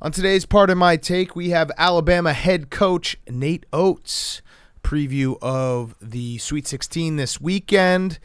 On today's part of my take, we have Alabama head coach Nate Oats. Preview of the Sweet 16 this weekend.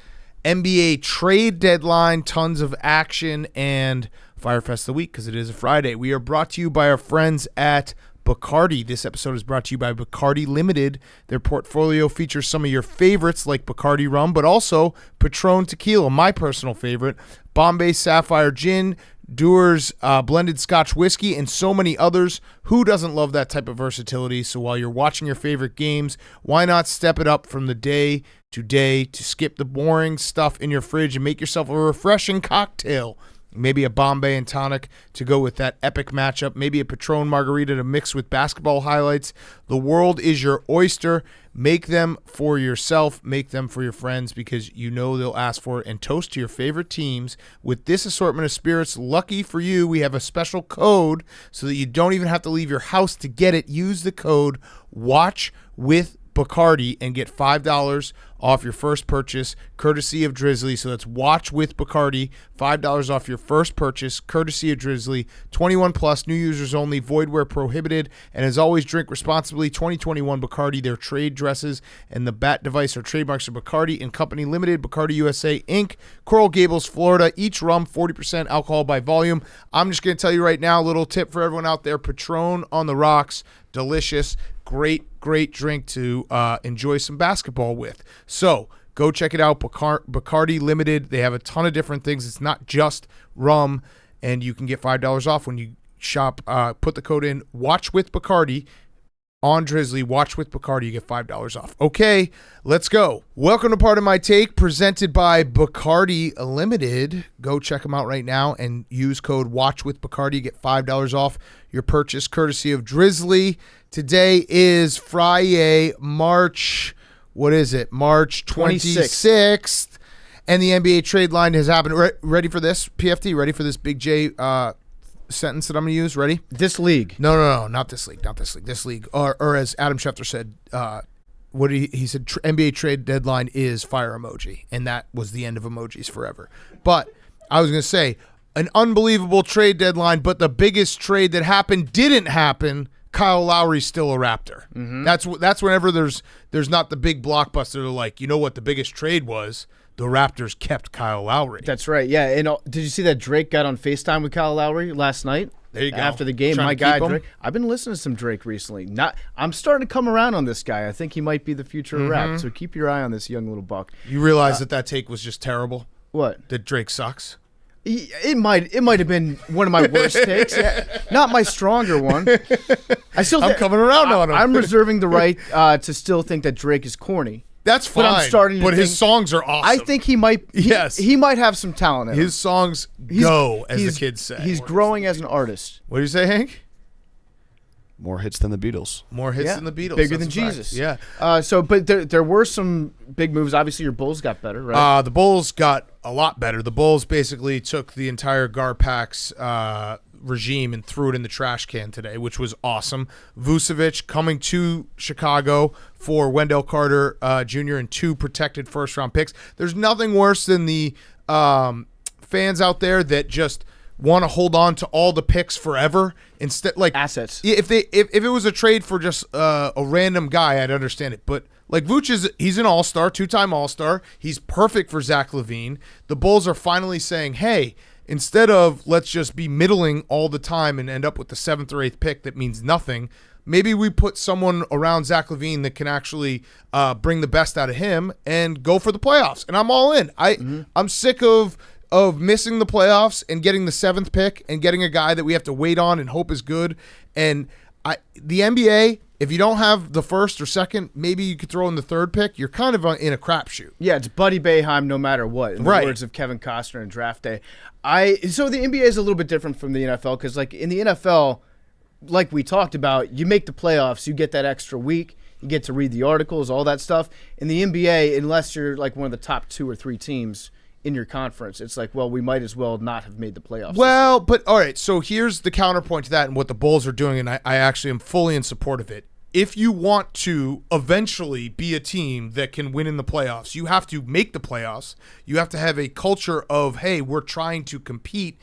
NBA trade deadline, tons of action, and Firefest of the week because it is a Friday. We are brought to you by our friends at Bacardi. This episode is brought to you by Bacardi Limited. Their portfolio features some of your favorites like Bacardi Rum, but also Patron Tequila, my personal favorite, Bombay Sapphire Gin, Dewar's blended Scotch whiskey, and so many others. Who doesn't love that type of versatility? So while you're watching your favorite games, why not step it up from the day to skip the boring stuff in your fridge and make yourself a refreshing cocktail? Maybe a Bombay and tonic to go with that epic matchup. Maybe a Patron margarita to mix with basketball highlights. The world is your oyster. Make them for yourself. Make them for your friends because you know they'll ask for it. And toast to your favorite teams with this assortment of spirits. Lucky for you, we have a special code so that you don't even have to leave your house to get it. Use the code WATCH with Bacardi and get $5 off your first purchase, courtesy of Drizzly. So that's Watch with Bacardi, $5 off your first purchase, courtesy of Drizzly. 21 plus, new users only, void where prohibited. And as always, drink responsibly. 2021 Bacardi, their trade dresses and the bat device are trademarks of Bacardi and Company Limited, Bacardi USA Inc., Coral Gables, Florida. Each rum, 40% alcohol by volume. I'm just going to tell you right now, a little tip for everyone out there, Patron on the rocks, delicious. Great drink to enjoy some basketball with. So go check it out, Bacardi Limited. They have a ton of different things. It's not just rum, and you can get $5 off when you shop. Put the code in Watch with Bacardi on Drizzly. Watch with Bacardi. You get $5 off. Okay, let's go. Welcome to Part of My Take, presented by Bacardi Limited. Go check them out right now and use code Watch with Bacardi. Get $5 off your purchase, courtesy of Drizzly. Today is Friday, March 26th, and the NBA trade line has happened. Ready for this, PFT? Ready for this Big J sentence that I'm going to use? Ready? This league. No, not this league. This league. Or as Adam Schefter said, what he said, NBA trade deadline is fire emoji, and that was the end of emojis forever. But I was going to say, an unbelievable trade deadline, but the biggest trade that happened didn't happen. Kyle Lowry's still a Raptor. Mm-hmm. That's whenever there's not the big blockbuster. They're like, you know what the biggest trade was? The Raptors kept Kyle Lowry. That's right. Yeah. And did you see that Drake got on FaceTime with Kyle Lowry last night? There you go. After the game, my guy Drake. I've been listening to some Drake recently. I'm starting to come around on this guy. I think he might be the future of rap. So keep your eye on this young little buck. You realize that take was just terrible? What? That Drake sucks? It might have been one of my worst takes. Yeah, not my stronger one. I'm coming around on him. I'm reserving the right to still think that Drake is corny. That's fine. But his songs are awesome. I think he might. Yes, he might have some talent in him. His songs go, as the kids say. He's growing as an artist. What do you say, Hank? More hits than the Beatles. More hits than the Beatles. Bigger than Jesus. Yeah. But there were some big moves. Obviously, your Bulls got better, right? The Bulls got a lot better. The Bulls basically took the entire Garpax regime and threw it in the trash can today, which was awesome. Vucevic coming to Chicago for Wendell Carter Jr. and 2 protected first-round picks. There's nothing worse than the fans out there that just want to hold on to all the picks forever instead, like assets. If it was a trade for just a random guy, I'd understand it. But like Vooch he's an all-star, 2-time all-star. He's perfect for Zach LaVine. The Bulls are finally saying, hey, instead of let's just be middling all the time and end up with the 7th or 8th pick that means nothing, maybe we put someone around Zach LaVine that can actually bring the best out of him and go for the playoffs. And I'm all in. I'm sick of missing the playoffs and getting the 7th pick and getting a guy that we have to wait on and hope is good. And the NBA, if you don't have the 1st or 2nd, maybe you could throw in the 3rd pick. You're kind of in a crapshoot. Yeah, it's Buddy Boeheim no matter what, in the words of Kevin Costner in Draft Day. So the NBA is a little bit different from the NFL because, like, in the NFL, like we talked about, you make the playoffs, you get that extra week, you get to read the articles, all that stuff. In the NBA, unless you're like one of the top 2 or 3 teams in your conference, it's like, well, we might as well not have made the playoffs. Well, but all right, so here's the counterpoint to that and what the Bulls are doing, and I actually am fully in support of it. If you want to eventually be a team that can win in the playoffs, you have to make the playoffs. You have to have a culture of, hey, we're trying to compete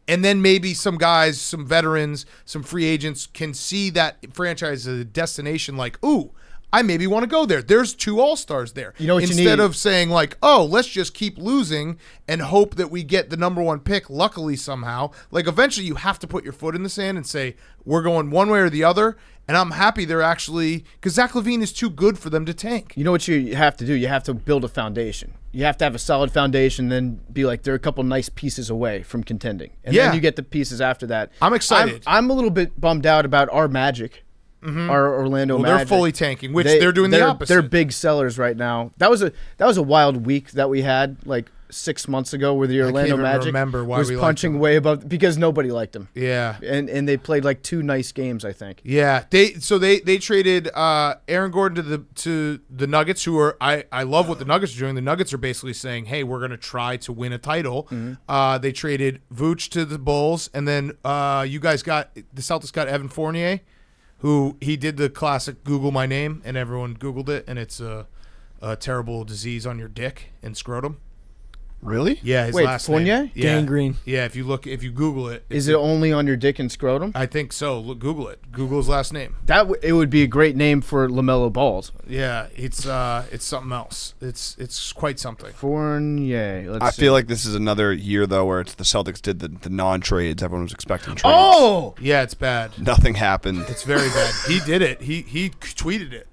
And then maybe some guys, some veterans, some free agents can see that franchise as a destination like, ooh, I maybe want to go there. There's 2 all-stars there. You know what Instead you need? of saying like, oh, let's just keep losing and hope that we get the number 1 pick, luckily somehow. Like eventually you have to put your foot in the sand and say, we're going one way or the other. And I'm happy they're actually, because Zach LaVine is too good for them to tank. You know what you have to do? You have to build a foundation. You have to have a solid foundation, then be like, they're a couple nice pieces away from contending. And then you get the pieces after that. I'm excited. I'm a little bit bummed out about our Magic. Our Orlando Magic. They're fully tanking, which they're doing the opposite. They're big sellers right now. That was a wild week that we had like 6 months ago where the Orlando Magic was punching way above because nobody liked them. Yeah, and they played like 2 nice games, I think. Yeah, they traded Aaron Gordon to the Nuggets, who are I love what the Nuggets are doing. The Nuggets are basically saying, hey, we're going to try to win a title. They traded Vooch to the Bulls, and then the Celtics got Evan Fournier, who he did the classic Google my name, and everyone Googled it, and it's a terrible disease on your dick and scrotum. Really? Yeah, his Wait, last Fournier? name. Yeah. Gangrene. Yeah, if you Google it. Is it only on your dick and scrotum? I think so. Look, Google it. Google his last name. It would be a great name for LaMelo Balls. Yeah, it's something else. It's quite something. Fournier. I feel like this is another year though where it's the Celtics did the non-trades. Everyone was expecting trades. Oh, Yeah, it's bad. Nothing happened. It's very bad. He did it. He tweeted it.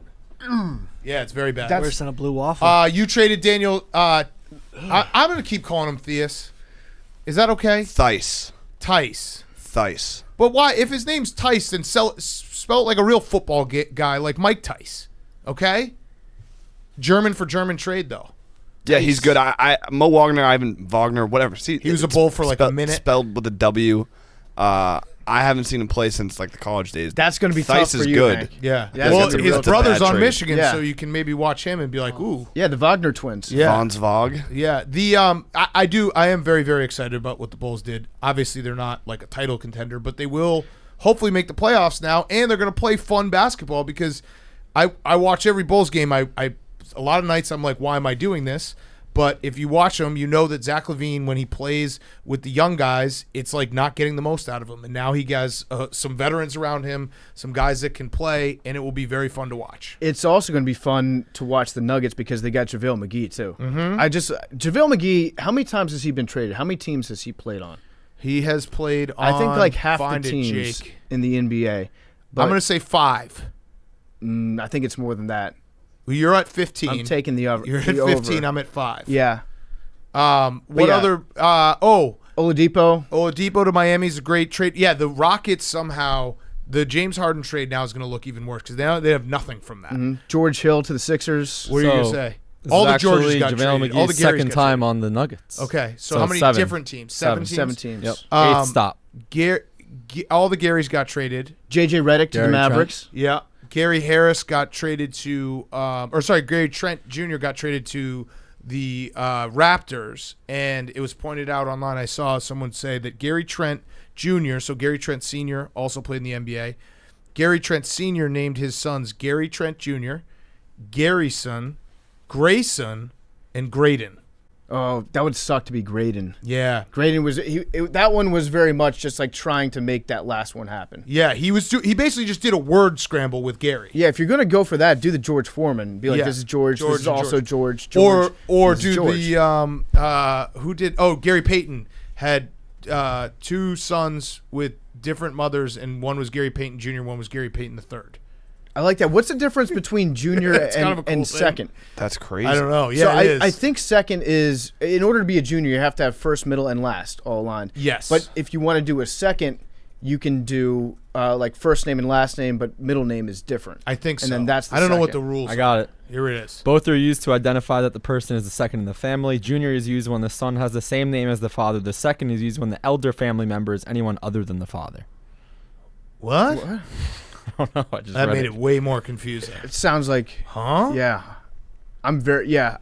Yeah, it's very bad. Worse than a blue waffle. You traded Daniel. I'm gonna keep calling him Theus. Is that okay? Theis. Tice. But why? If his name's Tice, then spell it like a real football guy, like Mike Tice. Okay. German for German trade though. Yeah, he's good. Mo Wagner, Ivan Wagner, whatever. See, He was a Bull for like a minute. Spelled with a W. I haven't seen him play since like the college days. that's going to be Theis tough for is you, good. Hank. Yeah. Yeah, Well, that's a his real- brother's that's a bad on trade. Michigan, Yeah. so you can maybe watch him and be like, ooh. Yeah, the Wagner twins. Yeah. Vons Vog. Yeah, I am very, very excited about what the Bulls did. Obviously, they're not like a title contender, but they will hopefully make the playoffs now, and they're going to play fun basketball because I watch every Bulls game. A lot of nights I'm like, why am I doing this? But if you watch them, you know that Zach LaVine, when he plays with the young guys, it's like not getting the most out of them. And now he has some veterans around him, some guys that can play, and it will be very fun to watch. It's also going to be fun to watch the Nuggets because they got JaVale McGee too. JaVale McGee, how many times has he been traded? How many teams has he played on? He has played on, I think like half find the it, teams Jake. in the NBA. But I'm going to say 5. I think it's more than that. Well, you're at 15. I'm taking the over. You're at the 15. over. I'm at 5. Yeah. What yeah. other? Oladipo to Miami is a great trade. Yeah, the Rockets somehow. The James Harden trade now is going to look even worse because they have nothing from that. George Hill to the Sixers. What are you going to say? This All is the Georges actually got JaVale traded. All the McGee's Garys second got time traded. on the Nuggets. Okay, so how many 7. different teams? Seven teams. Yep. Um, 8th stop. All the Garys got traded. JJ Redick to the Gary Mavericks. Yeah. Gary Harris got traded to, Gary Trent Jr. got traded to the Raptors, and it was pointed out online. I saw someone say that Gary Trent Jr., so Gary Trent Sr. also played in the NBA. Gary Trent Sr. named his sons Gary Trent Jr., Garyson, Grayson, and Graydon. Oh, that would suck to be Graydon. Yeah. Graydon was that one was very much just like trying to make that last one happen. Yeah, he basically just did a word scramble with Gary. Yeah, if you're gonna go for that, do the George Foreman. Be like, Yeah. this is George. This is and also George. Or This is do George. the who did? Oh, Gary Payton had 2 sons with different mothers, and one was Gary Payton Jr., one was Gary Payton III. I like that. What's the difference between junior It's kind of a cool and thing. second? That's crazy. I don't know. Yeah, so it is. I think second is, in order to be a junior, you have to have first, middle, and last all aligned. Yes. But if you want to do a second, you can do like first name and last name, but middle name is different. I think so. And then that's the I don't know what the second. rules I got it. are. Here it is. Both are used to identify that the person is the second in the family. Junior is used when the son has the same name as the father. The second is used when the elder family member is anyone other than the father. What? I don't know. I just That read made it way more confusing. It sounds like, Huh? yeah. I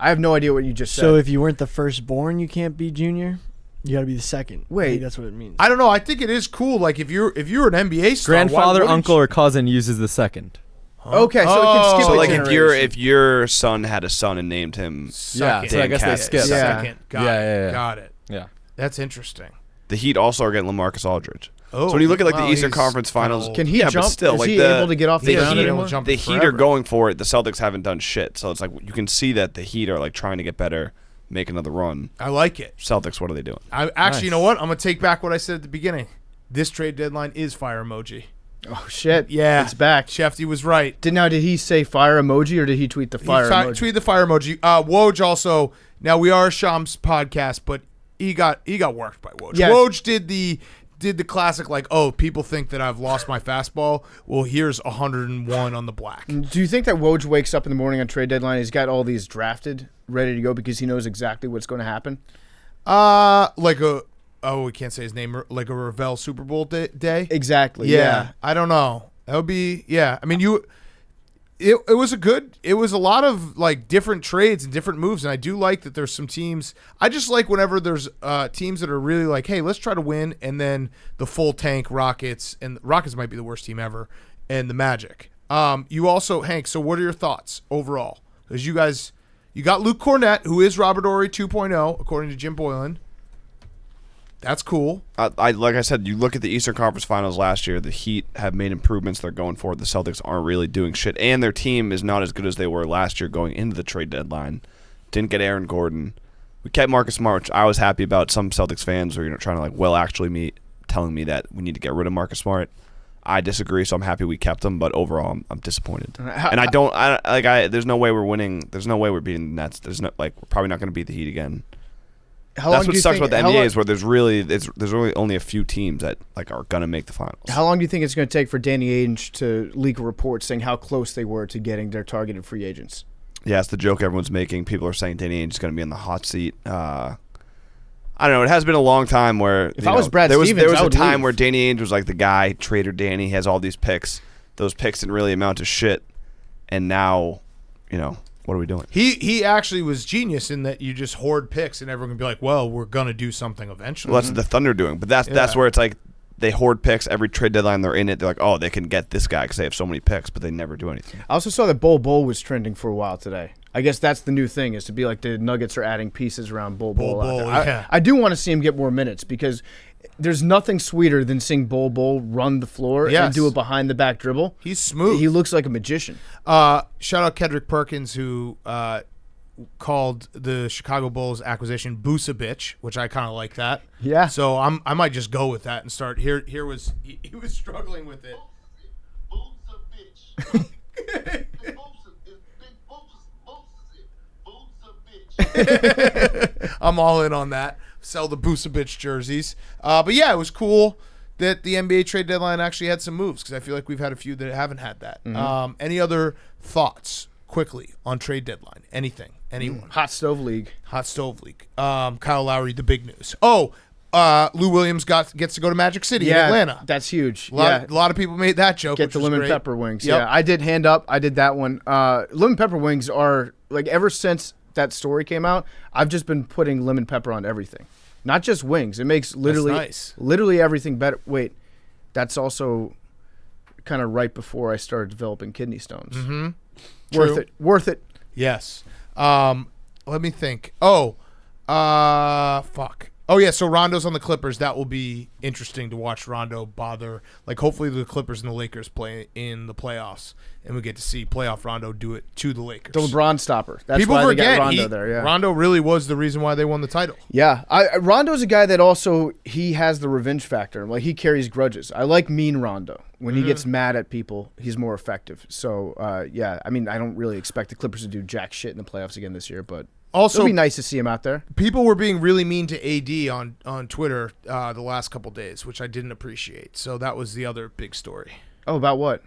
have no idea what you just said. So if you weren't the firstborn, you can't be junior. You got to be the second. Wait. I think that's what it means. I don't know. I think it is cool. Like if you're an NBA star, Grandfather, why wouldn't uncle, or cousin uses the second. Okay, so it can Oh. skip So a like generation. if your son had a son and named him Second. Yeah, so I guess they Dan skip. Cassidy. Yeah. Second. Got Yeah, it. yeah, yeah. Got it. Yeah. That's interesting. The Heat also are getting LaMarcus Aldridge. Oh, so when you look at like well, the Eastern he's Conference Finals, Can he yeah, jump? but still, Is like he the, able to get off the the ground Heat, anymore? jump the Heat forever. are going for it. The Celtics haven't done shit. So it's like you can see that the Heat are like trying to get better, make another run. I like it. Celtics, what are they doing? I actually, you know what? I'm gonna take back what I said at the beginning. This trade deadline is fire emoji. Oh shit! Yeah, it's back. Shefty was right. Did he say fire emoji or did he tweet the fire emoji? Tweet the fire emoji. Woj also. Now we are Sham's podcast, but he got worked by Woj. Yeah. Woj did the classic like, oh, people think that I've lost my fastball. Well, here's 101 on the black. Do you think that Woj wakes up in the morning on trade deadline? He's got all these drafted, ready to go because he knows exactly what's going to happen. We can't say his name. Like a Ravel Super Bowl day. Exactly. Yeah, Yeah. I don't know. That would be I mean It was a lot of like different trades and different moves, and I do like that there's some teams. I just like whenever there's teams that are really like, hey, let's try to win, and then the full tank Rockets, and Rockets might be the worst team ever, and the Magic. You also, Hank, so what are your thoughts overall? Because you got Luke Cornett, who is Robert Horry 2.0, according to Jim Boylan. That's cool. Like I said, you look at the Eastern Conference Finals last year. The Heat have made improvements. They're going forward. The Celtics aren't really doing shit, and their team is not as good as they were last year going into the trade deadline. Didn't get Aaron Gordon. We kept Marcus Smart, which I was happy about. Some Celtics fans were trying to telling me that we need to get rid of Marcus Smart. I disagree, so I'm happy we kept him. But overall, I'm disappointed. And there's no way we're winning. There's no way we're beating the Nets. We're probably not going to beat the Heat again. That's what sucks about the NBA is where there's really only a few teams that like are gonna make the finals. How long do you think it's going to take for Danny Ainge to leak a report saying how close they were to getting their targeted free agents? Yeah, it's the joke everyone's making. People are saying Danny Ainge is going to be in the hot seat. I don't know. It has been a long time where if I was Brad there Stevens, was I a would time leave. where Danny Ainge was like the guy, Trader Danny, has all these picks. Those picks didn't really amount to shit, and now, what are we doing? He actually was genius in that you just hoard picks and everyone can be like, well, we're gonna do something eventually. Well, that's what the Thunder are doing, but that's where it's like they hoard picks every trade deadline. They're in it. They're like, oh, they can get this guy because they have so many picks, but they never do anything. I also saw that Bol was trending for a while today. I guess that's the new thing, is to be like the Nuggets are adding pieces around Bol. Yeah. I do want to see him get more minutes because there's nothing sweeter than seeing Bol run the floor and do a behind-the-back dribble. He's smooth. He looks like a magician. Shout out Kendrick Perkins, who called the Chicago Bulls acquisition "Boosa bitch," which I kind of like that. Yeah. So I might just go with that and start. He was struggling with it. Boosa bitch. I'm all in on that. Sell the Boosa bitch jerseys. But yeah, it was cool that the NBA trade deadline actually had some moves because I feel like we've had a few that haven't had that. Any other thoughts quickly on trade deadline? Anything? Anyone? Hot stove league. Kyle Lowry, the big news. Lou Williams gets to go to Magic City in Atlanta. That's huge. A lot of people made that joke. Get which the was lemon great. pepper wings. Yep. Yeah, I did hand up. I did that one. Lemon pepper wings are like, ever since that story came out, I've just been putting lemon pepper on everything, not just wings. It makes literally everything better. Wait, that's also kind of right before I started developing kidney stones. Mm-hmm. Worth it. Yes. Let me think. Fuck. Oh, yeah, so Rondo's on the Clippers. That will be interesting to watch Rondo bother. Like, hopefully the Clippers and the Lakers play in the playoffs, and we get to see playoff Rondo do it to the Lakers. The LeBron stopper. That's People why forget they got Rondo there, yeah. Rondo really was the reason why they won the title. Yeah. Rondo's a guy that also, he has the revenge factor. Like, he carries grudges. I like mean Rondo. When he gets mad at people, he's more effective. So, yeah, I mean, I don't really expect the Clippers to do jack shit in the playoffs again this year, but also, it'll be nice to see him out there. People were being really mean to AD on Twitter the last couple days, which I didn't appreciate. So that was the other big story. Oh, about what?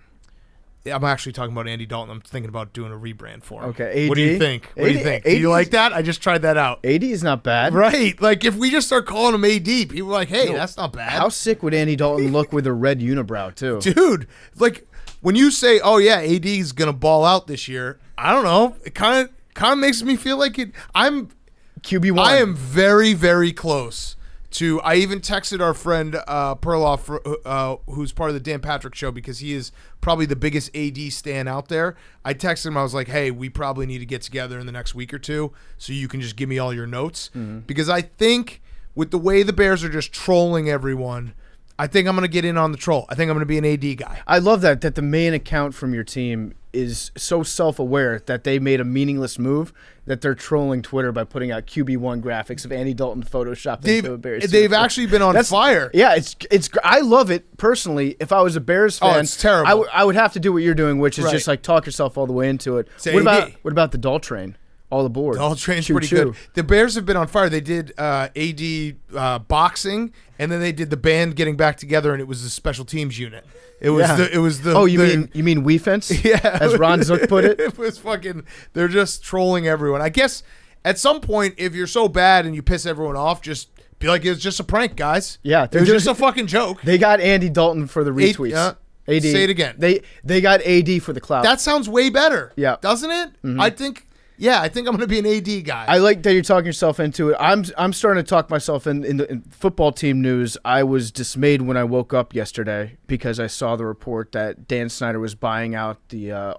I'm actually talking about Andy Dalton. I'm thinking about doing a rebrand for him. Okay, AD? What do you think? Do you like that? I just tried that out. AD is not bad. Right. Like, if we just start calling him AD, people are like, hey, that's not bad. How sick would Andy Dalton look with a red unibrow, too? Dude, like, when you say, oh, yeah, AD is going to ball out this year, I don't know. It kind of makes me feel like I'm QB1. I am very, very close to. I even texted our friend Perloff, who's part of the Dan Patrick Show, because he is probably the biggest AD stan out there. I texted him. I was like, hey, we probably need to get together in the next week or two so you can just give me all your notes. Because I think with the way the Bears are just trolling everyone, I think I'm going to get in on the troll. I think I'm going to be an AD guy. I love that the main account from your team is so self-aware that they made a meaningless move that they're trolling Twitter by putting out QB1 graphics of Andy Dalton photoshopped into a Bears. They've actually been on fire. Yeah, it's. I love it personally. If I was a Bears fan, it's terrible. I would have to do what you're doing, which is just like talk yourself all the way into it. Say What about the Doll Train? All aboard. The whole train's pretty good. The Bears have been on fire. They did AD boxing, and then they did the band getting back together, and it was the special teams unit. It was the. Oh, you mean we fence? Yeah, as Ron Zook put it. It was fucking. They're just trolling everyone. I guess at some point, if you're so bad and you piss everyone off, just be like, it's just a prank, guys. Yeah, it was just a fucking joke. They got Andy Dalton for the retweets. AD. Say it again. They got AD for the clout. That sounds way better. Yeah, doesn't it? Mm-hmm. I think I'm going to be an AD guy. I like that you're talking yourself into it. I'm starting to talk myself in football team news. I was dismayed when I woke up yesterday because I saw the report that Dan Snyder was buying out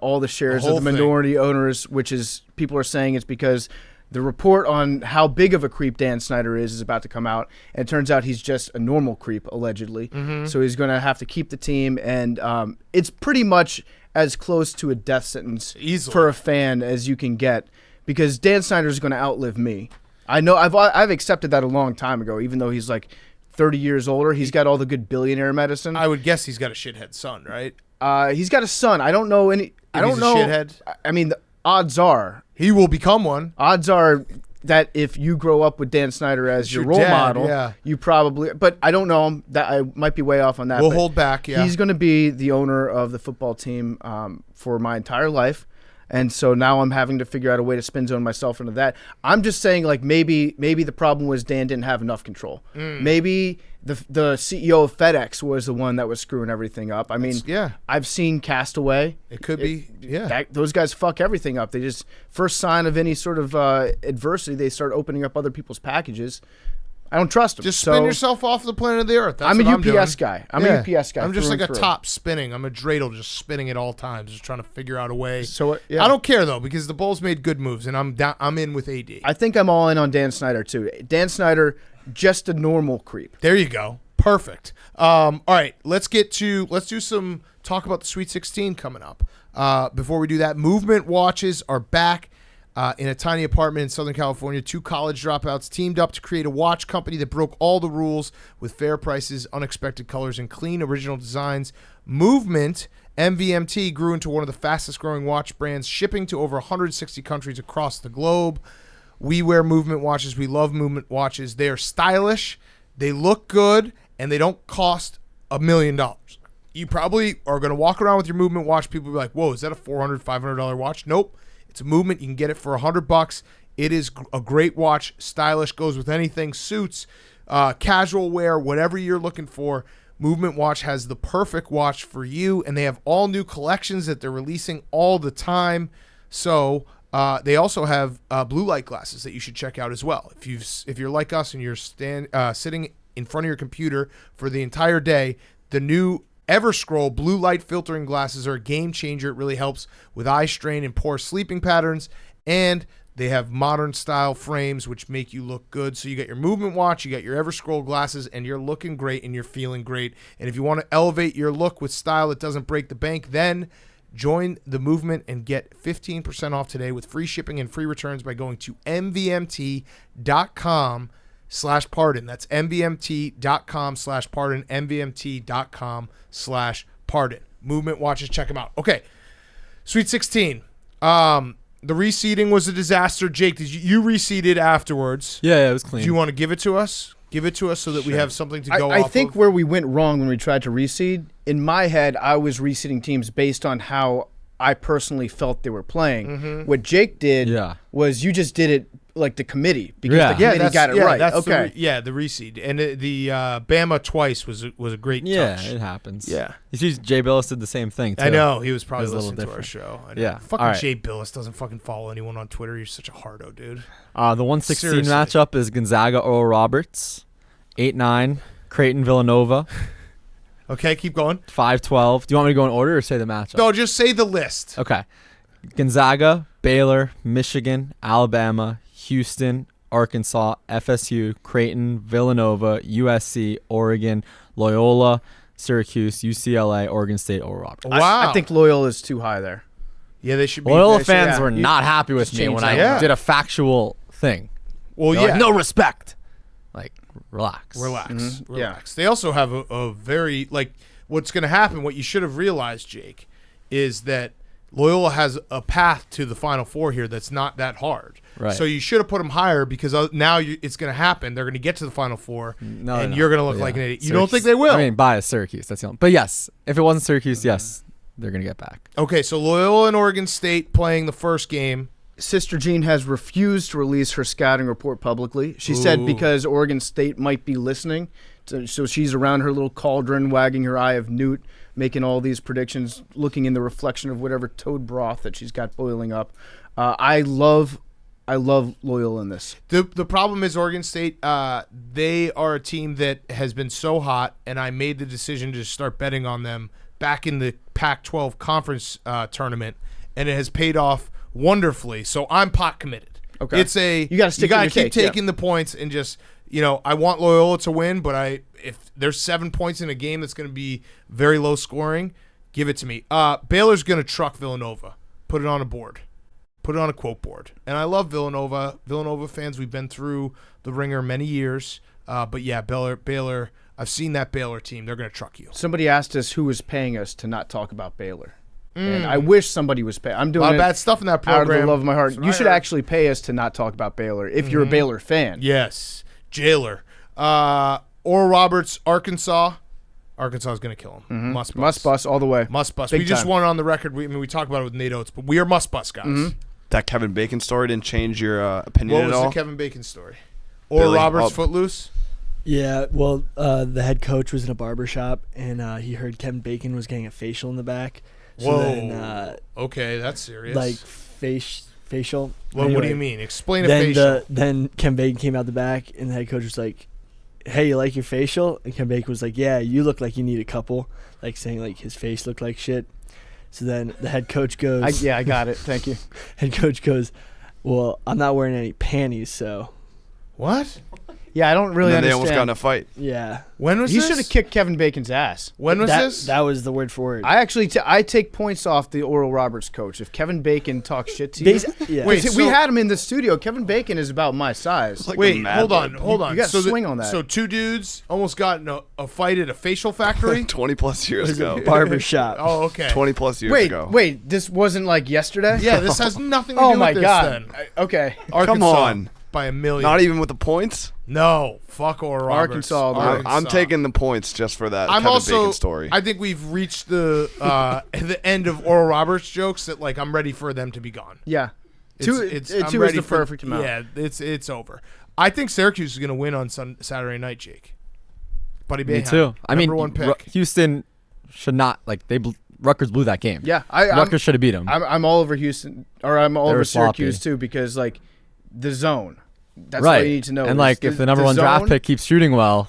all the shares of the minority owners, which is people are saying it's because the report on how big of a creep Dan Snyder is about to come out, and it turns out he's just a normal creep, allegedly. Mm-hmm. So he's going to have to keep the team, and it's pretty much as close to a death sentence for a fan as you can get, because Dan Snyder is going to outlive me. I know I've accepted that a long time ago, even though he's like 30 years older. He's got all the good billionaire medicine. I would guess he's got a shithead son, right? He's got a son. I don't know any. I don't know. Shithead? I mean, the odds are he will become one. Odds are that if you grow up with Dan Snyder as your role model, you probably. But I don't know him. That I might be way off on that. We'll hold back. Yeah, he's going to be the owner of the football team for my entire life, and so now I'm having to figure out a way to spin zone myself into that. I'm just saying, like maybe the problem was Dan didn't have enough control. Maybe the CEO of FedEx was the one that was screwing everything up. I mean, I've seen Castaway. It could be, those guys fuck everything up. They just, first sign of any sort of adversity, they start opening up other people's packages. I don't trust them. Just spin yourself off the planet of the earth. That's I'm what a UPS guy. I'm a UPS guy. I'm just like a top spinning. I'm a dreidel just spinning at all times, just trying to figure out a way. So I don't care though, because the Bulls made good moves, and I'm in with AD. I think I'm all in on Dan Snyder too. Dan Snyder, just a normal creep. There you go. Perfect. All right, let's do some talk about the Sweet 16 coming up. Before we do that, movement watches are back. In a tiny apartment in Southern California, 2 college dropouts teamed up to create a watch company that broke all the rules with fair prices, unexpected colors, and clean original designs. Movement MVMT grew into one of the fastest growing watch brands, shipping to over 160 countries across the globe. We wear Movement watches. We love Movement watches. They are stylish, they look good, and they don't cost $1 million. You probably are going to walk around with your Movement watch. People will be like, whoa, is that a $400, $500 watch? Nope. It's a Movement. You can get it for $100. It is a great watch. Stylish, goes with anything. Suits, casual wear, whatever you're looking for. Movement Watch has the perfect watch for you, and they have all new collections that they're releasing all the time. So they also have blue light glasses that you should check out as well. If you're like us and you're sitting in front of your computer for the entire day, the new Everscroll blue light filtering glasses are a game changer. It really helps with eye strain and poor sleeping patterns, and they have modern style frames which make you look good. So you got your Movement watch, you got your Everscroll glasses, and you're looking great and you're feeling great. And if you want to elevate your look with style that doesn't break the bank, then join the movement and get 15% off today with free shipping and free returns by going to mvmt.com/pardon. That's mvmt.com/pardon, mvmt.com/pardon. Movement watches, check them out. Okay, Sweet 16. The reseeding was a disaster. Jake, did you reseeded afterwards? Yeah, it was clean. Do you want to give it to us? Give it to us so that we have something to go off I think of. where we went wrong when we tried to reseed, in my head, I was reseeding teams based on how I personally felt they were playing. Mm-hmm. What Jake did was you just did it like the committee because the committee got it right. That's the reseed. And the Bama twice was a great touch. Yeah, it happens. Yeah. You see, Jay Billis did the same thing, too. I know. He was probably listening to our show. I know. Yeah. Fucking Jay Billis doesn't fucking follow anyone on Twitter. You're such a hardo, dude. The 116 matchup is Gonzaga Oral Roberts, 8-9, Creighton Villanova. Okay, keep going. 5-12. Do you want me to go in order or say the matchup? No, just say the list. Okay. Gonzaga, Baylor, Michigan, Alabama, Houston, Arkansas, FSU, Creighton, Villanova, USC, Oregon, Loyola, Syracuse, UCLA, Oregon State, Oral Roberts. Wow. I think Loyola is too high there. Yeah, they should be. Loyola should- fans yeah, were you- not happy with just me change when that. I Yeah. did a factual thing. Well, They're yeah. like, no respect. Like, relax. Relax. Yeah. Relax. They also have a very, like, what's going to happen, what you should have realized, Jake, is that Loyola has a path to the Final Four here that's not that hard. Right. So you should have put them higher because now it's going to happen. They're going to get to the Final Four, No, and no, you're going to look yeah. like an idiot. You Syracuse- don't think they will? I mean, bias Syracuse. That's the only. But yes, if it wasn't Syracuse, yes, they're gonna get back. Okay, so Loyola and Oregon State playing the first game. Sister Jean has refused to release her scouting report publicly. She said Ooh. because Oregon State might be listening, so she's around her little cauldron, wagging her eye of Newt, making all these predictions, looking in the reflection of whatever toad broth that she's got boiling up. I love Loyola in this. The problem is Oregon State, they are a team that has been so hot, and I made the decision to start betting on them back in the Pac-12 conference tournament, and it has paid off wonderfully. So I'm pot committed. Okay. It's You gotta stick you gotta in your keep cake, yeah. taking the points and just, I want Loyola to win, but if there's 7 points in a game that's going to be very low scoring, give it to me. Baylor's going to truck Villanova. Put it on a board. Put it on a quote board. And I love Villanova. Villanova fans, we've been through the ringer many years. But yeah, Baylor, I've seen that Baylor team. They're going to truck you. Somebody asked us who was paying us to not talk about Baylor. And I wish somebody was paying. I'm A doing lot of it bad stuff in that out of program. the love of my heart. That's what You I should heard. actually pay us to not talk about Baylor if you're a Baylor fan. Yes. Jailer. Oral Roberts, Arkansas. Arkansas is going to kill him. Must bust. Must bust all the way. Must bust. Big We just time. want it on the record. We talk about it with Nate Oats, but we are must bust guys. That Kevin Bacon story didn't change your opinion What at was all? the Kevin Bacon story? Oral Billy, Roberts, Footloose? Yeah, well, the head coach was in a barber shop, and he heard Kevin Bacon was getting a facial in the back. So Whoa. then, Okay, that's serious. like facial. Well, what do you Anyway, mean? Explain a Then facial. then Kevin Bacon came out the back, and the head coach was like, "Hey, you like your facial?" And Kevin Bacon was like, "Yeah, you look like you need a couple," like saying like his face looked like shit. So then the head coach goes, I got it. Thank you. head coach goes, "Well, I'm not wearing any panties, so What? Yeah, I don't really And then they understand. almost got in a fight. yeah." When was He this? should have kicked Kevin Bacon's ass. When was that, this? That was the word for it. I actually I take points off the Oral Roberts coach if Kevin Bacon talks shit to you. Yeah. Wait, we so- had him in the studio. Kevin Bacon is about my size. Like Wait, a mad hold on, lib. hold on. You gotta so swing on that. So 2 dudes almost got in a fight at a facial factory? 20 plus It years was a ago. barber shop. Oh, okay. 20 plus years Wait, ago. wait. This wasn't like yesterday. Yeah, this has nothing to Oh do my with this god. then. Okay. Arkansas on. by a million. Not even with the points? No, fuck Oral Roberts. Arkansas, dude. I'm taking the points just for that I'm Kevin also. Bacon story. I think we've reached the end of Oral Roberts jokes that like I'm ready for them to be gone. Yeah. I'm Two is ready the for- perfect amount. Yeah, it's over. I think Syracuse is going to win on Saturday night, Jake. Buddy Me Boeheim, too. I mean, number one pick. Houston should not Rutgers blew that game. Yeah. Rutgers should have beat them. I'm all over Houston, or I'm all They over were sloppy. Syracuse too, because like the zone. That's right. all you need to know. And is like, if the number one draft zone- pick keeps shooting well,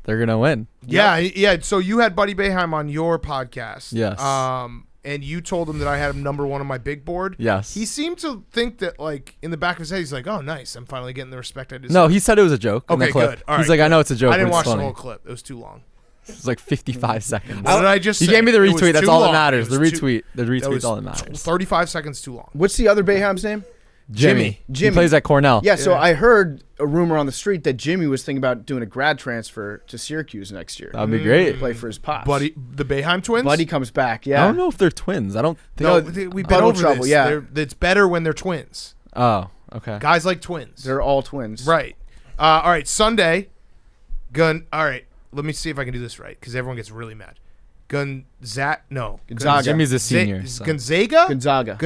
they're gonna win. Yeah. So you had Buddy Boeheim on your podcast. Yes. And you told him that I had him number one on my big board. Yes. He seemed to think that, like, in the back of his head, he's like, "Oh, nice! I'm finally getting the respect I deserve." No, he said it was a joke. in the Okay, clip. good. All He's right, like, I know it's a joke. I didn't but watch it's the funny. whole clip. It was too long. It was like 55 seconds. What did I just You say? gave me the It was retweet. That's too all that long. matters. It The was too- retweet. The that retweet's was all that matters. 35 seconds too long. What's the other Boeheim's name? Jimmy. He plays at Cornell. Yeah, so I heard a rumor on the street that Jimmy was thinking about doing a grad transfer to Syracuse next year. That would be great. to play for his pops. Buddy, the Boeheim twins. Buddy comes back. Yeah. I don't know if they're twins. I don't think. No, No, we've been puddle over trouble, this. yeah. It's better when they're twins. Oh, okay. Guys like twins. They're all twins. Right. All right. Sunday. All right. Let me see if I can do this right because everyone gets really mad. Gonzaga. Jimmy's a senior. so. Gonzaga. Gonzaga.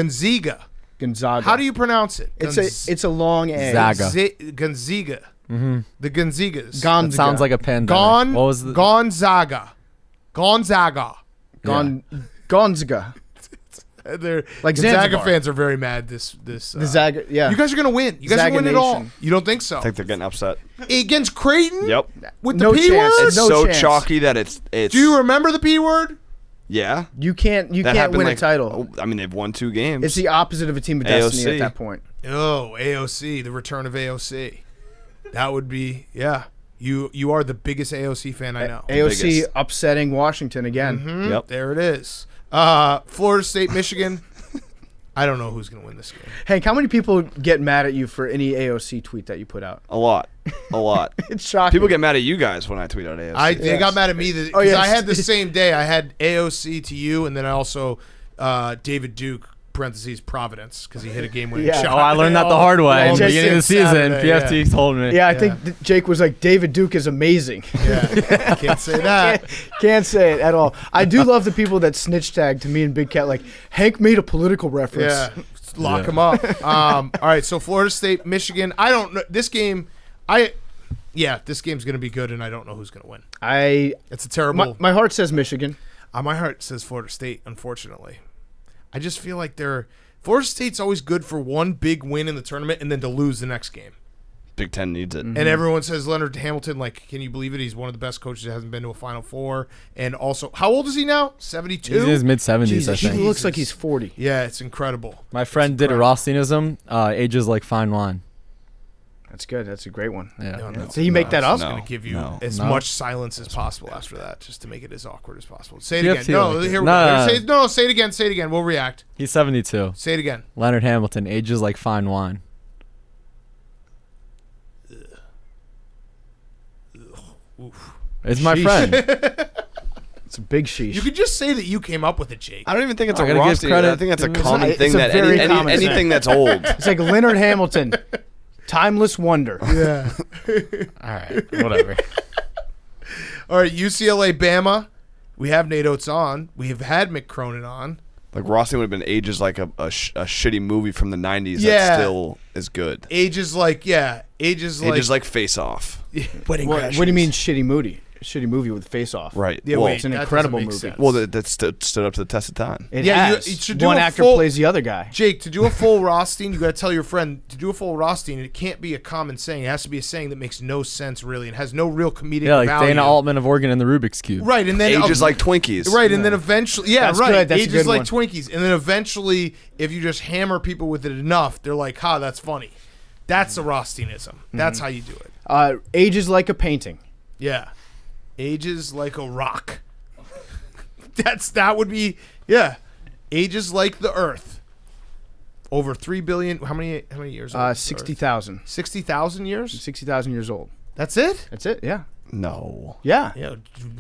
Gonzaga. How do you pronounce it? It's a long A. Zaga. Gonzaga. Mm-hmm. The Gonzagas. That sounds like a pandemic. What was the Gonzaga. Gonzaga. They're Like Gonzaga Zanzibar. fans are very mad. This The Zaga. Yeah. You guys are gonna win. You guys are gonna win it all. Zaganation. You don't think so? I think they're getting upset. Against Creighton? Yep. With No the P chance. word? It's No so chance. chalky that it's. Do you remember the P word? Yeah. You can't That happened win like, a title. I mean, they've won 2 games. It's the opposite of a team of destiny AOC. at that point. Oh, AOC, the return of AOC. That would be, yeah. You are the biggest AOC fan I know. AOC biggest. upsetting Washington again. Mhm. Yep. There it is. Florida State, Michigan. I don't know who's going to win this game. Hank, how many people get mad at you for any AOC tweet that you put out? A lot. It's shocking. People get mad at you guys when I tweet out AOC. They got mad at me because yes. I had the same day. I had AOC to you, and then I also David Duke, parentheses, Providence, because he hit a game-winning Yeah. shot. Oh, I learned that the hard way. In the beginning of the season, Saturday, PFT told me. Yeah, I think Jake was like, David Duke is amazing. Yeah, can't say that. Can't say it at all. I do love the people that snitch tag to me and Big Cat like, Hank made a political reference. Yeah, lock him up. All right, so Florida State, Michigan. I don't know this game. This game's gonna be good, and I don't know who's gonna win. It's a terrible. My heart says Michigan. My heart says Florida State. Unfortunately, I just feel like Florida State's always good for one big win in the tournament and then to lose the next game. Big Ten needs it. And everyone says Leonard Hamilton, like, can you believe it? He's one of the best coaches that hasn't been to a Final Four. And also, how old is he now? 72? He's in his mid-70s, I Jesus, he think. looks like he's 40. Yeah, it's incredible. My friend did a Rothsteinism, ages like fine wine. That's good. That's a great one. Yeah. Did he make that up? I'm going to give you as No. much silence as possible after that, just to make it as awkward as possible. Say it You again. have to feel like it. Here, No. say it again. Say it again. We'll react. He's 72. Say it again. Leonard Hamilton, ages like fine wine. Oof. It's my Sheesh. friend. It's a big sheesh. You could just say that you came up with it, Jake. I don't even think it's I a gotta give Rothstein. credit. I think that's a It's common a thing that very common thing. anything that's old. It's like Leonard Hamilton, timeless wonder. Yeah. All right, whatever. All right, UCLA, Bama. We have Nate Oats on. We have had Mick Cronin on. Like Rothstein would have been ages like a shitty movie from the 90s Yeah. that still is good. Ages like Face Off. Wedding What do you mean shitty movie? Shitty movie with Face Off. Right. Yeah, well, wait, it's an that incredible doesn't make movie. sense. well, that stood up to the test of time. It Yeah, you has. should do One a actor full- plays the other guy. Jake, to do a full Rothstein, you got to tell your friend to do a full Rothstein. It can't be a common saying. It has to be a saying that makes no sense really and has no real comedic Yeah, like value. Dana Altman of Oregon and the Rubik's Cube. Right, and then Ages like Twinkies. right, and then eventually, That's right, good, that's a ages good like one. Twinkies, and then eventually, if you just hammer people with it enough, they're like, "Ha, that's funny." That's a Rothsteinism. That's how you do it. Ages like a painting. Yeah, ages like a rock. That would be ages like the Earth. Over 3 billion. How many years? Old is the Earth? 60,000. 60,000 years. 60,000 years old. That's it. That's it. Yeah. No. Yeah. Yeah,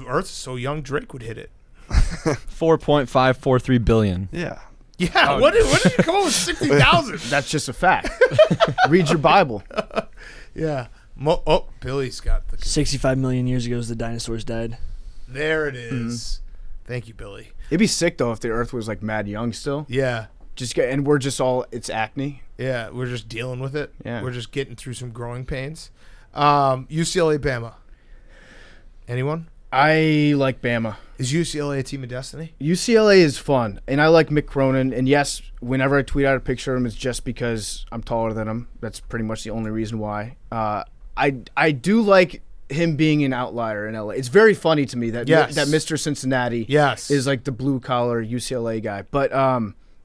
Earth is so young. Drake would hit it. 4.543 billion. Yeah. Yeah. What did you come up with 60,000? That's just a fact. Read your Bible. Yeah. Billy's got the. 65 million years ago, the dinosaurs died. There it is. Thank you, Billy. It'd be sick though if the Earth was like mad young still. Yeah. And we're just all it's acne. Yeah. We're just dealing with it. Yeah. We're just getting through some growing pains. UCLA, Bama. Anyone? I like Bama. Is UCLA a team of destiny? UCLA is fun, and I like Mick Cronin. And yes, whenever I tweet out a picture of him, it's just because I'm taller than him. That's pretty much the only reason why. I do like him being an outlier in LA. It's very funny to me that Yes. that Mr. Cincinnati Yes. is like the blue collar UCLA guy. But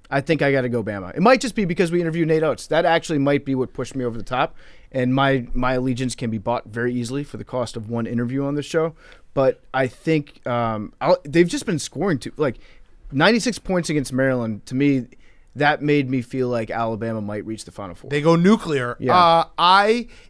I think I got to go Bama. It might just be because we interviewed Nate Oats. That actually might be what pushed me over the top. And my allegiance can be bought very easily for the cost of one interview on this show. But I think they've just been scoring 96 points against Maryland. To me, that made me feel like Alabama might reach the Final Four. They go nuclear. Yeah.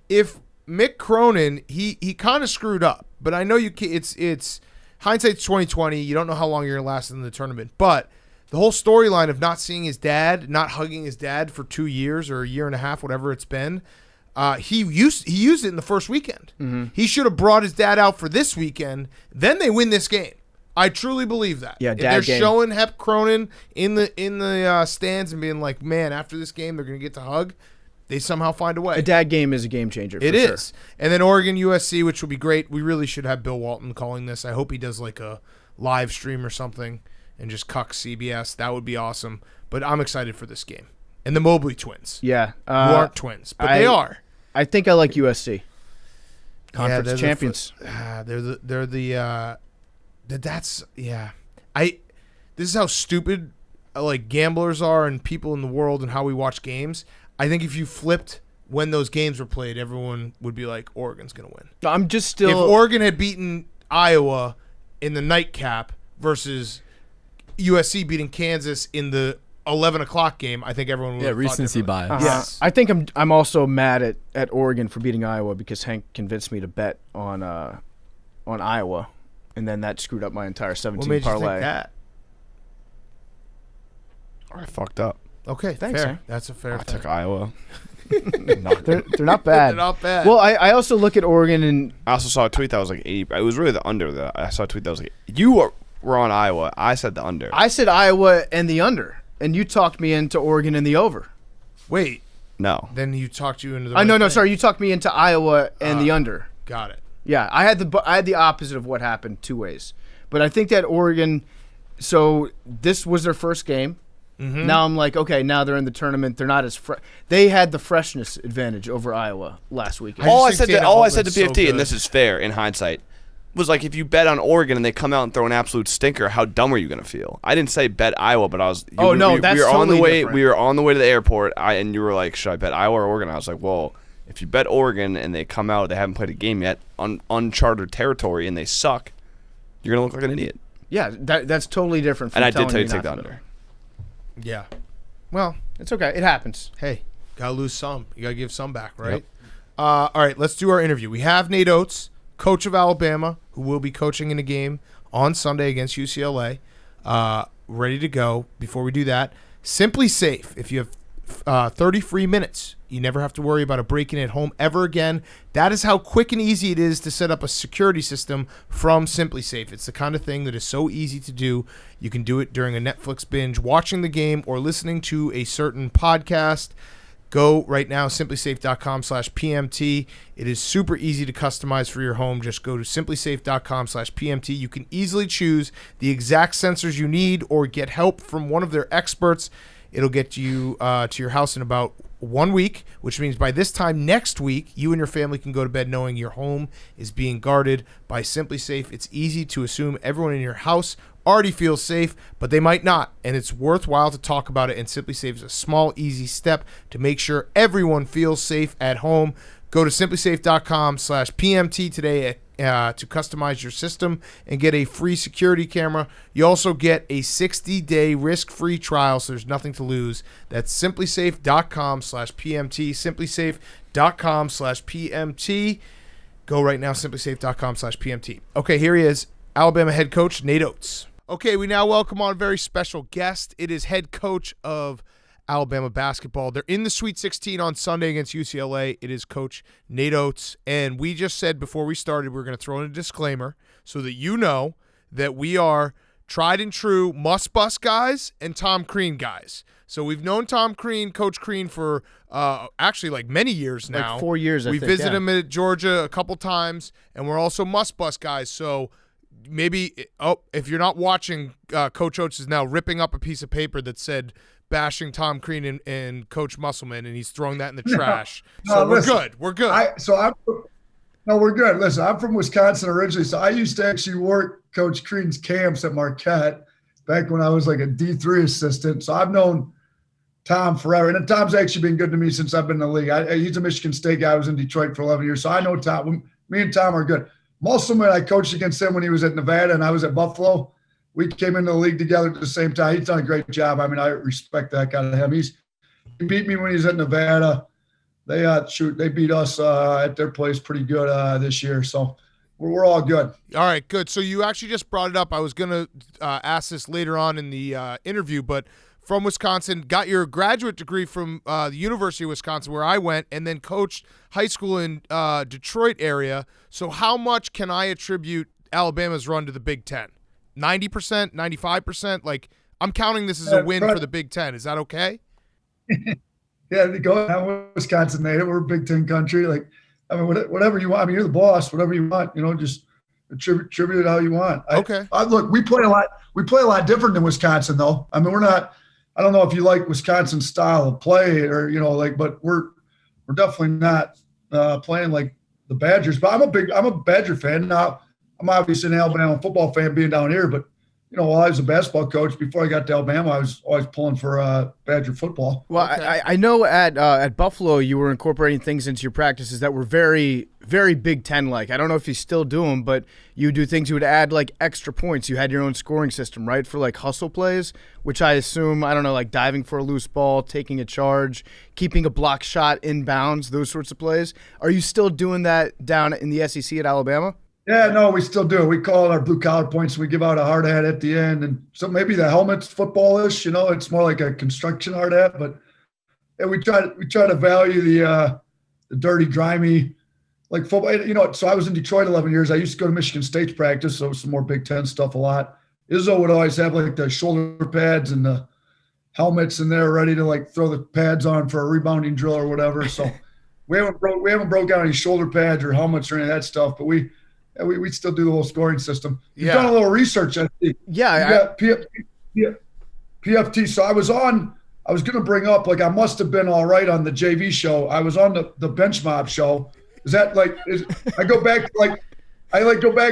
If Mick Cronin, he kind of screwed up, but I know you can, it's hindsight's 2020. You don't know how long you're gonna last in the tournament, but the whole storyline of not seeing his dad, not hugging his dad for 2 years or a year and a half, whatever it's been. He used it in the first weekend. Mm-hmm. He should have brought his dad out for this weekend. Then they win this game. I truly believe that. Yeah, if dad they're game. showing Hep Cronin in the stands and being like, man, after this game they're gonna get to hug. They somehow find a way. A dad game is a game changer. It for sure. is. And then Oregon USC, which will be great. We really should have Bill Walton calling this. I hope he does like a live stream or something and just cuck CBS. That would be awesome. But I'm excited for this game. And the Mobley twins. Yeah. Who aren't twins, but they are. I think I like USC. Yeah, Conference they're the champions. This is how stupid like gamblers are and people in the world and how we watch games. I think if you flipped when those games were played, everyone would be like, Oregon's going to win. I'm just still. If Oregon had beaten Iowa in the nightcap versus USC beating Kansas in the 11 o'clock game, I think everyone would have recency bias. Yes. I think I'm also mad at Oregon for beating Iowa because Hank convinced me to bet on Iowa, and then that screwed up my entire 17 What made parlay. you think that? I fucked up. Okay, Thanks, fair. Hank. That's a fair I thing. took Iowa. They're not bad. They're not bad. Well, I also look at Oregon and I also saw a tweet that was like 80. It was really the under. That I saw a tweet that was like, you were on Iowa. I said the under. I said Iowa and the under, and you talked me into Oregon and the over. Wait, No. then you talked you into the No, thing. sorry, you talked me into Iowa and the under. Got it. Yeah, I had the opposite of what happened 2 ways, but I think that Oregon. So this was their first game. Mm-hmm. Now I'm like, okay, now they're in the tournament. They're not as fresh. They had the freshness advantage over Iowa last weekend. All I just think said to Dana all I said to Holtman's so PFT, good. and this is fair in hindsight, was like if you bet on Oregon and they come out and throw an absolute stinker, how dumb are you gonna feel? I didn't say bet Iowa, but I was. Oh, no, we that's were on totally the way. different. We were on the way to the airport. And you were like, should I bet Iowa or Oregon? I was like, well, if you bet Oregon and they come out, they haven't played a game yet, on uncharted territory, and they suck, you're gonna look like an idiot. Yeah, that's totally different. From And I did telling tell you me to take the not to under. Yeah. Well, It's okay. It happens. hey, gotta lose some. You gotta give some back, right? All right, let's do our interview. We have Nate Oats, coach of Alabama, who will be coaching in a game on Sunday against UCLA. Ready to go. Before we do that, SimpliSafe. If you have 30 free minutes, you never have to worry about a break-in at home ever again. That is how quick and easy it is to set up a security system from SimpliSafe. It's the kind of thing that is so easy to do. You can do it during a Netflix binge, watching the game, or listening to a certain podcast. Go right now, simplisafe.com/PMT. It is super easy to customize for your home. Just go to simplisafe.com/PMT. You can easily choose the exact sensors you need or get help from one of their experts. It'll get you to your house in about 1 week, which means by this time next week, you and your family can go to bed knowing your home is being guarded by SimpliSafe. It's easy to assume everyone in your house already feels safe, but they might not, and it's worthwhile to talk about it, and SimpliSafe is a small, easy step to make sure everyone feels safe at home. Go to simplisafe.com/PMT today to customize your system and get a free security camera. You also get a 60-day risk-free trial, so there's nothing to lose. That's simplisafe.com/PMT, simplisafe.com/PMT. Go right now, simplisafe.com/PMT. Okay, here he is, Alabama head coach Nate Oats. Okay, we now welcome on a very special guest. It is head coach of Alabama basketball. They're in the Sweet 16 on Sunday against UCLA. It is Coach Nate Oats. And we just said before we started, we were going to throw in a disclaimer so that you know that we are tried and true Must Bus guys and Tom Crean guys. So we've known Tom Crean, Coach Crean, for actually like many years now. Like 4 years, I We think, visited yeah. him at Georgia a couple times, and we're also Must Bus guys. So maybe, if you're not watching, Coach Oats is now ripping up a piece of paper that said bashing Tom Crean and Coach Musselman, and he's throwing that in the trash. So we're listen, good. We're good. We're good. Listen, I'm from Wisconsin originally, so I used to actually work Coach Crean's camps at Marquette back when I was like a D3 assistant. So I've known Tom forever, and Tom's actually been good to me since I've been in the league. He's a Michigan State guy. I was in Detroit for 11 years, so I know Tom. Me and Tom are good. Musselman, I coached against him when he was at Nevada, and I was at Buffalo. We came into the league together at the same time. He's done a great job. I mean, I respect that guy to him. He beat me when he was at Nevada. They beat us at their place pretty good this year. So we're all good. All right, good. So you actually just brought it up. I was going to ask this later on in the interview, but from Wisconsin, got your graduate degree from the University of Wisconsin where I went, and then coached high school in Detroit area. So how much can I attribute Alabama's run to the Big Ten? 90%, 95%? Like, I'm counting this as a win for the Big Ten. Is that okay? Yeah, go down Wisconsin native. We're a Big Ten country. Like, I mean, whatever you want. I mean, you're the boss. Whatever you want, just attribute it how you want. Okay. Look, we play a lot. We play a lot different than Wisconsin, though. I mean, we're not. I don't know if you like Wisconsin's style of play, or but we're definitely not playing like the Badgers. But I'm a Badger fan now. I'm obviously an Alabama football fan being down here, but while I was a basketball coach, before I got to Alabama, I was always pulling for Badger football. Well, Okay. I know at Buffalo you were incorporating things into your practices that were very, very Big Ten-like. I don't know if you still do them, but you do things you would add like extra points. You had your own scoring system, right, for like hustle plays, which I assume, I don't know, like diving for a loose ball, taking a charge, keeping a block shot in bounds, those sorts of plays. Are you still doing that down in the SEC at Alabama? Yeah, no, we still do. We call it our blue collar points. We give out a hard hat at the end, and so maybe the helmet's footballish. It's more like a construction hard hat. But yeah, we try to value the dirty, grimy, like football. So I was in Detroit 11 years. I used to go to Michigan State's practice, so some more Big Ten stuff a lot. Izzo would always have like the shoulder pads and the helmets in there, ready to like throw the pads on for a rebounding drill or whatever. So we haven't broke out any shoulder pads or helmets or any of that stuff, but we still do the whole scoring system. You've done a little research, I think. Yeah. PFT. So I was going to bring up, like, I must have been all right on the JV show. I was on the bench mob show. Is that like, I go back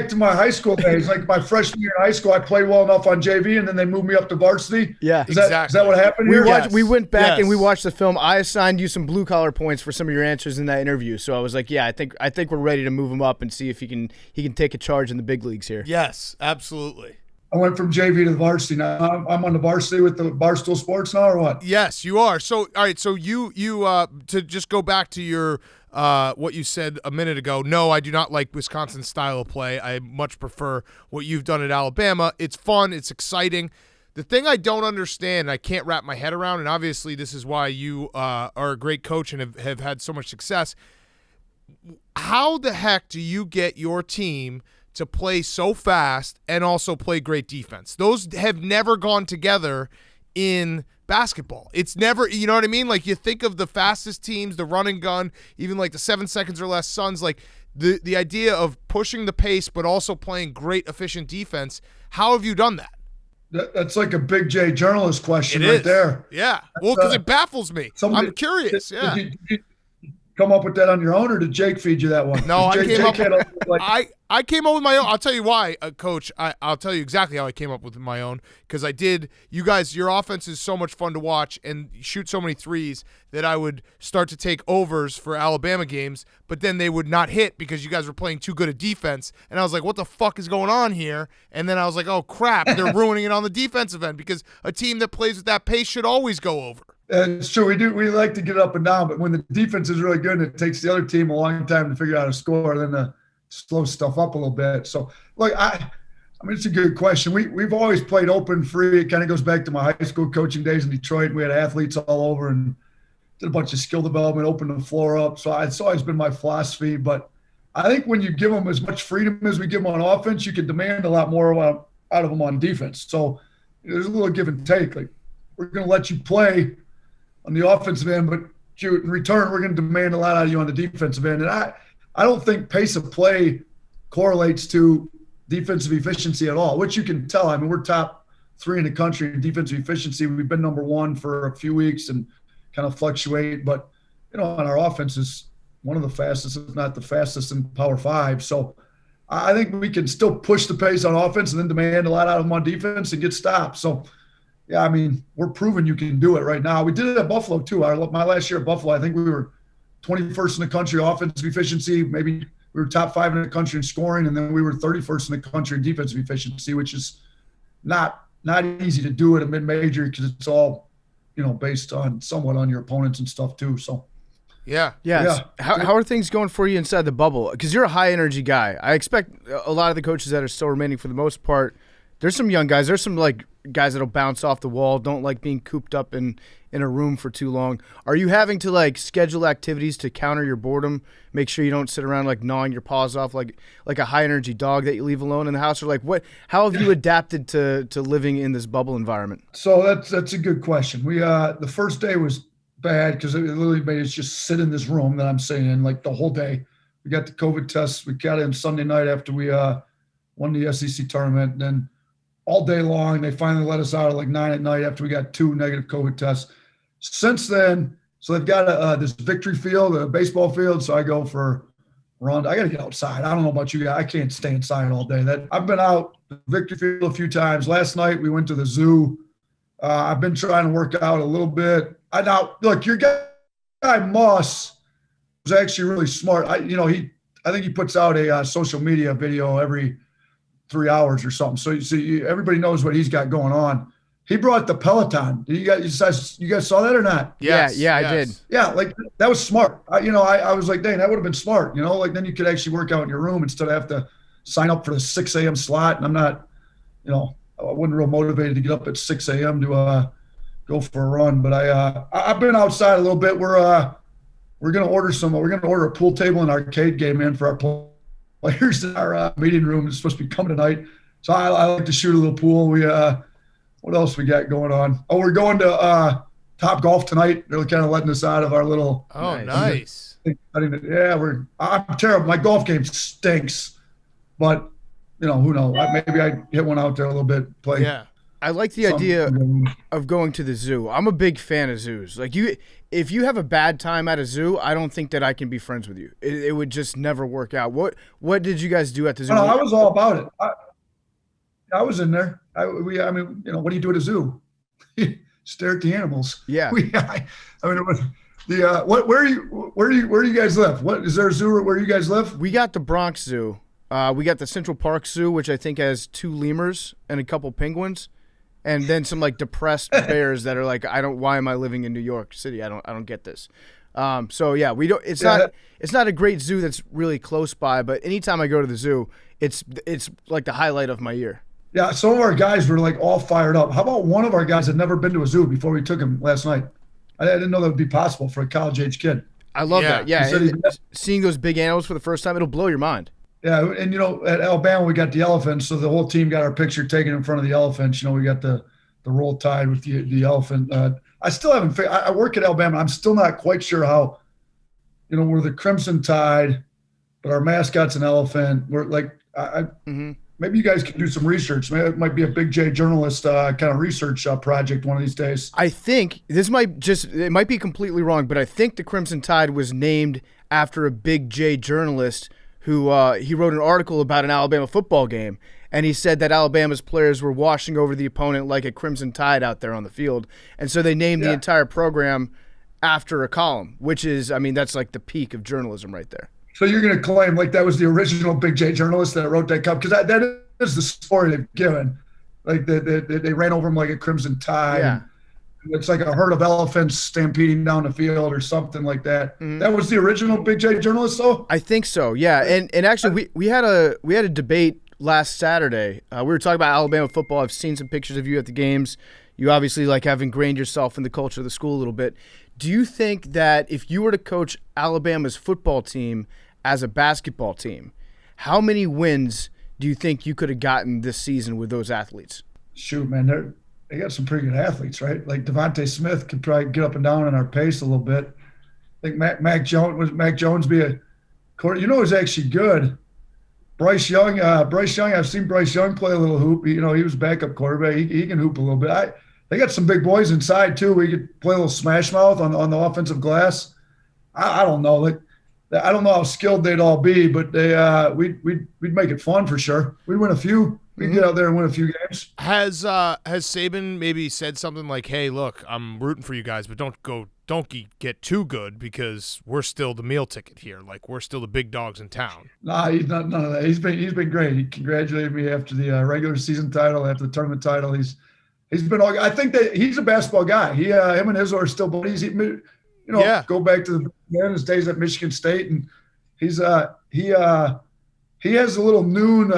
to my high school days, like my freshman year in high school. I played well enough on JV, and then they moved me up to varsity. Yeah, is that what happened here? We went back and we watched the film. I assigned you some blue collar points for some of your answers in that interview. So I was like, yeah, I think we're ready to move him up and see if he can take a charge in the big leagues here. Yes, absolutely. I went from JV to the varsity. Now I'm on the varsity with the Barstool Sports now, or what? Yes, you are. So, all right. So you to just go back to your what you said a minute ago. No, I do not like Wisconsin's style of play. I much prefer what you've done at Alabama. It's fun. It's exciting. The thing I don't understand, I can't wrap my head around, and obviously this is why you are a great coach and have had so much success. How the heck do you get your team to play so fast and also play great defense? Those have never gone together in basketball. It's never, you know what I mean? Like, you think of the fastest teams, the run and gun, even like the 7 seconds or less Suns, like the idea of pushing the pace but also playing great, efficient defense. How have you done that? That's like a Big J journalist question It right is. there. Yeah. Well, because it baffles me. I'm curious. Yeah. Did you come up with that on your own, or did Jake feed you that one? No, I came up with my own. I'll tell you why, Coach. I'll tell you exactly how I came up with my own, because I did. You guys, your offense is so much fun to watch and shoot so many threes that I would start to take overs for Alabama games, but then they would not hit because you guys were playing too good a defense. And I was like, what the fuck is going on here? And then I was like, oh, crap, they're ruining it on the defensive end, because a team that plays with that pace should always go over. It's true. We like to get up and down, but when the defense is really good and it takes the other team a long time to figure out how to score, then to slow stuff up a little bit. So, look, I mean, it's a good question. We've always played open, free. It kind of goes back to my high school coaching days in Detroit. We had athletes all over and did a bunch of skill development, opened the floor up. So it's always been my philosophy. But I think when you give them as much freedom as we give them on offense, you can demand a lot more out of them on defense. So there's a little give and take. Like, we're going to let you play on the offensive end, but in return, we're going to demand a lot out of you on the defensive end. And I don't think pace of play correlates to defensive efficiency at all, which you can tell. I mean, we're top 3 in the country in defensive efficiency. We've been number 1 for a few weeks and kind of fluctuate. But, on our offense is one of the fastest, if not the fastest in Power 5. So I think we can still push the pace on offense and then demand a lot out of them on defense and get stopped. So, yeah, I mean, we're proving you can do it right now. We did it at Buffalo, too. My last year at Buffalo, I think we were 21st in the country offensive efficiency. Maybe we were top 5 in the country in scoring, and then we were 31st in the country in defensive efficiency, which is not easy to do at a mid-major because it's all, based on somewhat on your opponents and stuff, too. So, yeah. How are things going for you inside the bubble? Because you're a high-energy guy. I expect a lot of the coaches that are still remaining, for the most part, there's some young guys. There's some, like, guys that'll bounce off the wall, don't like being cooped up in a room for too long. Are you having to, like, schedule activities to counter your boredom, make sure you don't sit around, like, gnawing your paws off like a high-energy dog that you leave alone in the house? Or, like, how have you adapted to living in this bubble environment? So that's a good question. We the first day was bad because it literally made us just sit in this room that I'm sitting in, like, the whole day. We got the COVID tests. We got in Sunday night after we won the SEC tournament, and then all day long, they finally let us out at like 9 at night after we got 2 negative COVID tests. Since then, so they've got this victory field, a baseball field. So I go for run. I got to get outside. I don't know about you guys. I can't stay inside all day. I've been out Victory Field a few times. Last night we went to the zoo. I've been trying to work out a little bit. Now look, your guy Moss was actually really smart. I think he puts out a social media video every 3 hours or something. So everybody knows what he's got going on. He brought the Peloton. You guys saw that or not? Yes, I did. Yeah, like that was smart. I was like, dang, that would have been smart. Like then you could actually work out in your room instead of have to sign up for the 6 a.m. slot. And I'm not, I wasn't real motivated to get up at 6 a.m. to go for a run. But I've been outside a little bit. We're gonna order a pool table and arcade game in for our players in our meeting room. It's supposed to be coming tonight. So I like to shoot a little pool. What else we got going on? Oh, we're going to Top Golf tonight. They're kind of letting us out of our little. Oh, nice. Yeah, I'm terrible. My golf game stinks, but who knows? Maybe I hit one out there a little bit. Play. Yeah. I like the idea of going to the zoo. I'm a big fan of zoos. Like if you have a bad time at a zoo, I don't think that I can be friends with you. It would just never work out. What did you guys do at the zoo? No, I was all about it. I was in there. What do you do at a zoo? Stare at the animals. Yeah. It was where do you guys live? What is there a zoo where you guys live? We got the Bronx Zoo. We got the Central Park Zoo, which I think has 2 lemurs and a couple penguins, and then some like depressed bears that are like, why am I living in New York City? I don't get this. So yeah, we don't. It's not a great zoo that's really close by, but anytime I go to the zoo, it's like the highlight of my year. Yeah, some of our guys were like all fired up. How about one of our guys had never been to a zoo before we took him last night? I didn't know that would be possible for a college-age kid. I love that. Yeah, seeing those big animals for the first time, it'll blow your mind. Yeah, and at Alabama we got the elephants, so the whole team got our picture taken in front of the elephants. We got the roll tide with the elephant. I still haven't. I work at Alabama. I'm still not quite sure how. We're the Crimson Tide, but our mascot's an elephant. We're like Maybe you guys can do some research. Maybe it might be a Big J journalist kind of research project one of these days. I think it might be completely wrong, but I think the Crimson Tide was named after a Big J journalist who he wrote an article about an Alabama football game, and he said that Alabama's players were washing over the opponent like a Crimson Tide out there on the field, and so they named the entire program after a column, which is, that's like the peak of journalism right there. So you're going to claim like that was the original Big J journalist that wrote that cup? Because that is the story they've given. Like they ran over him like a Crimson Tide. Yeah. It's like a herd of elephants stampeding down the field or something like that. Mm-hmm. That was the original Big J journalist, though? I think so, yeah. And actually, we had a debate last Saturday. We were talking about Alabama football. I've seen some pictures of you at the games. You obviously have ingrained yourself in the culture of the school a little bit. Do you think that if you were to coach Alabama's football team as a basketball team, how many wins do you think you could have gotten this season with those athletes? Shoot, man, they got some pretty good athletes, right? Like Devontae Smith could probably get up and down on our pace a little bit. I think Mac Jones be a quarter? Who's actually good? Bryce Young. I've seen Bryce Young play a little hoop. He was backup quarterback. He can hoop a little bit. They got some big boys inside too. We could play a little smash mouth on the offensive glass. I don't know. I don't know how skilled they'd all be, but we'd make it fun for sure. We'd win a few. We'd get out there and win a few games. Has Saban maybe said something like, "Hey, look, I'm rooting for you guys, but don't get too good because we're still the meal ticket here. Like we're still the big dogs in town." Nah, he's not none of that. He's been great. He congratulated me after the regular season title, after the tournament title. He's been. I think that he's a basketball guy. Him and Izzo are still buddies. Go back to his days at Michigan State, and he has a little noon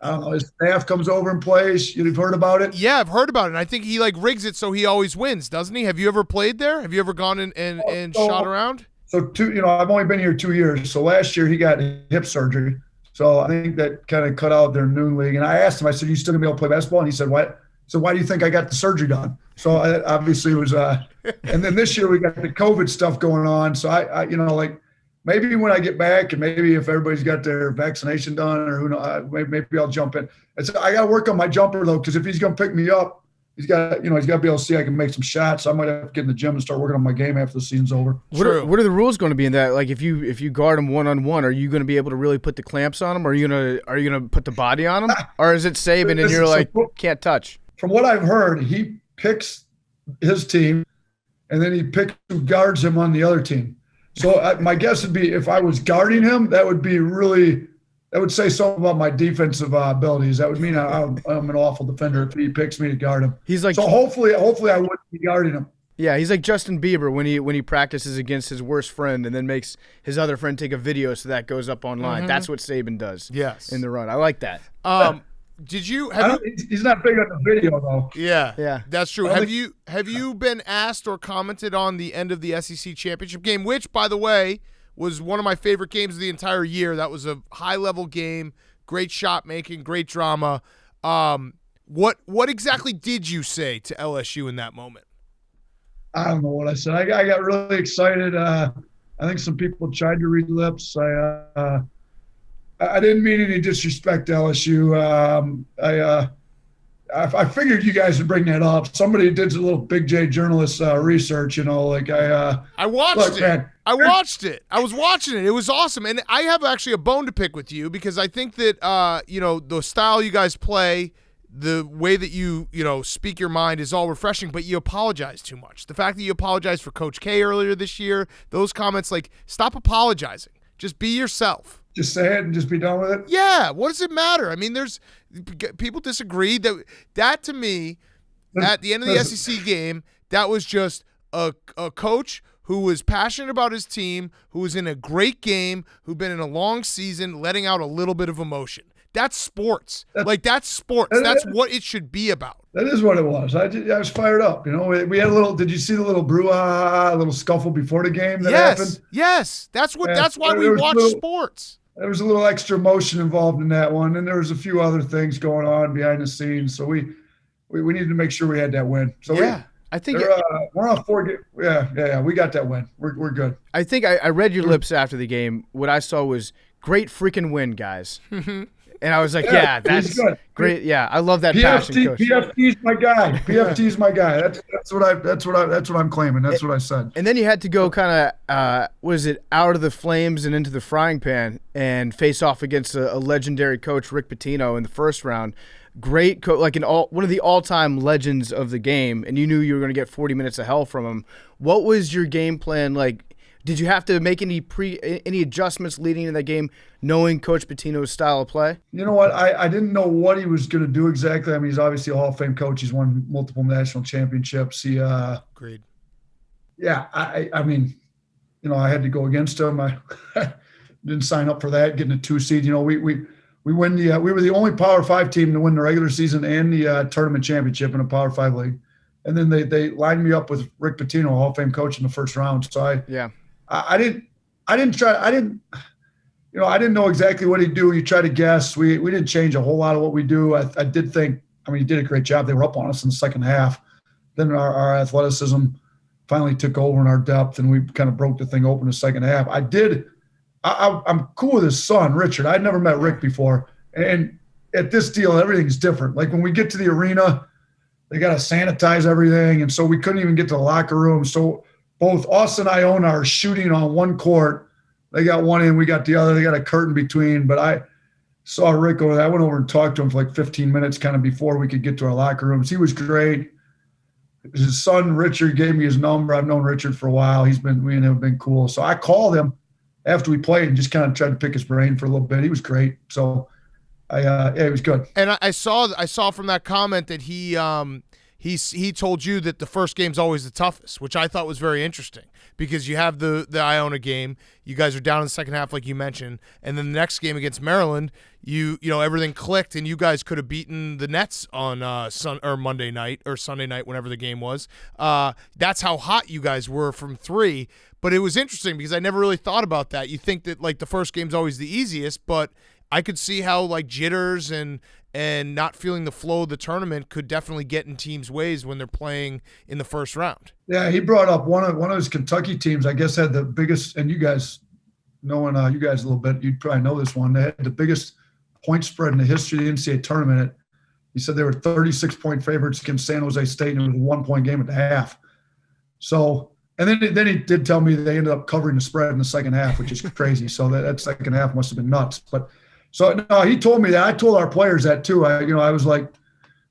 I don't know. His staff comes over and plays. You've heard about it? Yeah, I've heard about it. And I think he rigs it so he always wins, doesn't he? Have you ever played there? Have you ever gone and shot around? So I've only been here 2 years. So last year he got hip surgery. So I think that kind of cut out their noon league. And I asked him, I said, "You still gonna be able to play basketball?" And he said, "What?" So why do you think I got the surgery done? So obviously it was, and then this year we got the COVID stuff going on. So I maybe when I get back and maybe if everybody's got their vaccination done or who knows, maybe I'll jump in. I got to work on my jumper though, because if he's going to pick me up, he's got to be able to see I can make some shots. I might have to get in the gym and start working on my game after the season's over. What are the rules going to be in that? Like if you guard him 1-on-1, are you going to be able to really put the clamps on him? Are you gonna put the body on him? Or is it Saban and you're like can't touch? From what I've heard, he picks his team and then he picks who guards him on the other team. So my guess would be if I was guarding him, that would say something about my defensive abilities. That would mean I'm an awful defender if he picks me to guard him. He's like, so hopefully I wouldn't be guarding him. Yeah, he's like Justin Bieber when he practices against his worst friend and then makes his other friend take a video so that goes up online. Mm-hmm. That's what Saban does. Yes, in the run. I like that. He's not big on the video though. Yeah, that's true. Have you been asked or commented on the end of the SEC championship game, which, by the way, was one of my favorite games of the entire year? That was a high-level game, great shot making, great drama. What exactly did you say to LSU in that moment? I don't know what I said. I got really excited. I think some people tried to read lips. I didn't mean any disrespect to LSU. I figured you guys would bring that up. Somebody did a little Big J journalist research, I watched it. Man, I watched it. I was watching it. It was awesome. And I have actually a bone to pick with you because I think that, the style you guys play, the way that you speak your mind is all refreshing, but you apologize too much. The fact that you apologized for Coach K earlier this year, those comments, stop apologizing. Just be yourself. Just say it and just be done with it? Yeah. What does it matter? I mean, there's people disagree. That to me, at the end of the SEC game, that was just a coach who was passionate about his team, who was in a great game, who'd been in a long season, letting out a little bit of emotion. That's sports. That's sports. That's what it should be about. That is what it was. I was fired up. We had a little. Did you see the little brouhaha, little scuffle before the game that happened? Yes. That's why we watch sports. There was a little extra emotion involved in that one, and there was a few other things going on behind the scenes. So we needed to make sure we had that win. So I think we're on 4 games. Yeah. We got that win. We're good. I think I read your lips after the game. What I saw was great freaking win, guys. And I was like, that's great. Yeah, I love that passion, Coach. PFT's my guy. PFT's my guy. That's what I'm claiming. That's what I said. And then you had to go kind of out of the flames and into the frying pan and face off against a legendary coach, Rick Pitino, in the first round. Great coach, one of the all-time legends of the game, and you knew you were going to get 40 minutes of hell from him. What was your game plan like? Did you have to make any adjustments leading into that game, knowing Coach Pitino's style of play? You know what? I didn't know what he was going to do exactly. I mean, he's obviously a Hall of Fame coach. He's won multiple national championships. Agreed. Yeah, I mean, I had to go against him. I didn't sign up for that. Getting a 2 seed. We win we were the only Power 5 team to win the regular season and the tournament championship in a Power 5 league. And then they lined me up with Rick Pitino, Hall of Fame coach, in the first round. So I didn't know exactly what he'd do. You try to guess. We didn't change a whole lot of what we do. I did think, he did a great job. They were up on us in the second half. Then our athleticism finally took over in our depth, and we kind of broke the thing open in the second half. I'm cool with his son, Richard. I'd never met Rick before. And at this deal, everything's different. Like when we get to the arena, they got to sanitize everything. And so we couldn't even get to the locker room. So both us and Iona are shooting on one court. They got one in, we got the other. They got a curtain between. But I saw Rick over there. I went over and talked to him for 15 minutes kind of before we could get to our locker rooms. He was great. His son, Richard, gave me his number. I've known Richard for a while. We and him have been cool. So I called him after we played and just kind of tried to pick his brain for a little bit. He was great. So it was good. And I saw from that comment that he told you that the first game's always the toughest, which I thought was very interesting because you have the Iona game. You guys are down in the second half, like you mentioned, and then the next game against Maryland, you everything clicked, and you guys could have beaten the Nets on Monday night or Sunday night, whenever the game was. That's how hot you guys were from 3. But it was interesting because I never really thought about that. You think that the first game's always the easiest, but I could see how jitters and not feeling the flow of the tournament could definitely get in teams' ways when they're playing in the first round. Yeah, he brought up one of his Kentucky teams, I guess, had the biggest, and you guys, knowing you guys a little bit, you'd probably know this one. They had the biggest point spread in the history of the NCAA tournament He said they were 36-point favorites against San Jose State, and it was a 1-point game at the half. So, and then he did tell me they ended up covering the spread in the second half, which is crazy. So that second half must have been nuts. But so no, he told me that. I told our players that too. I was like,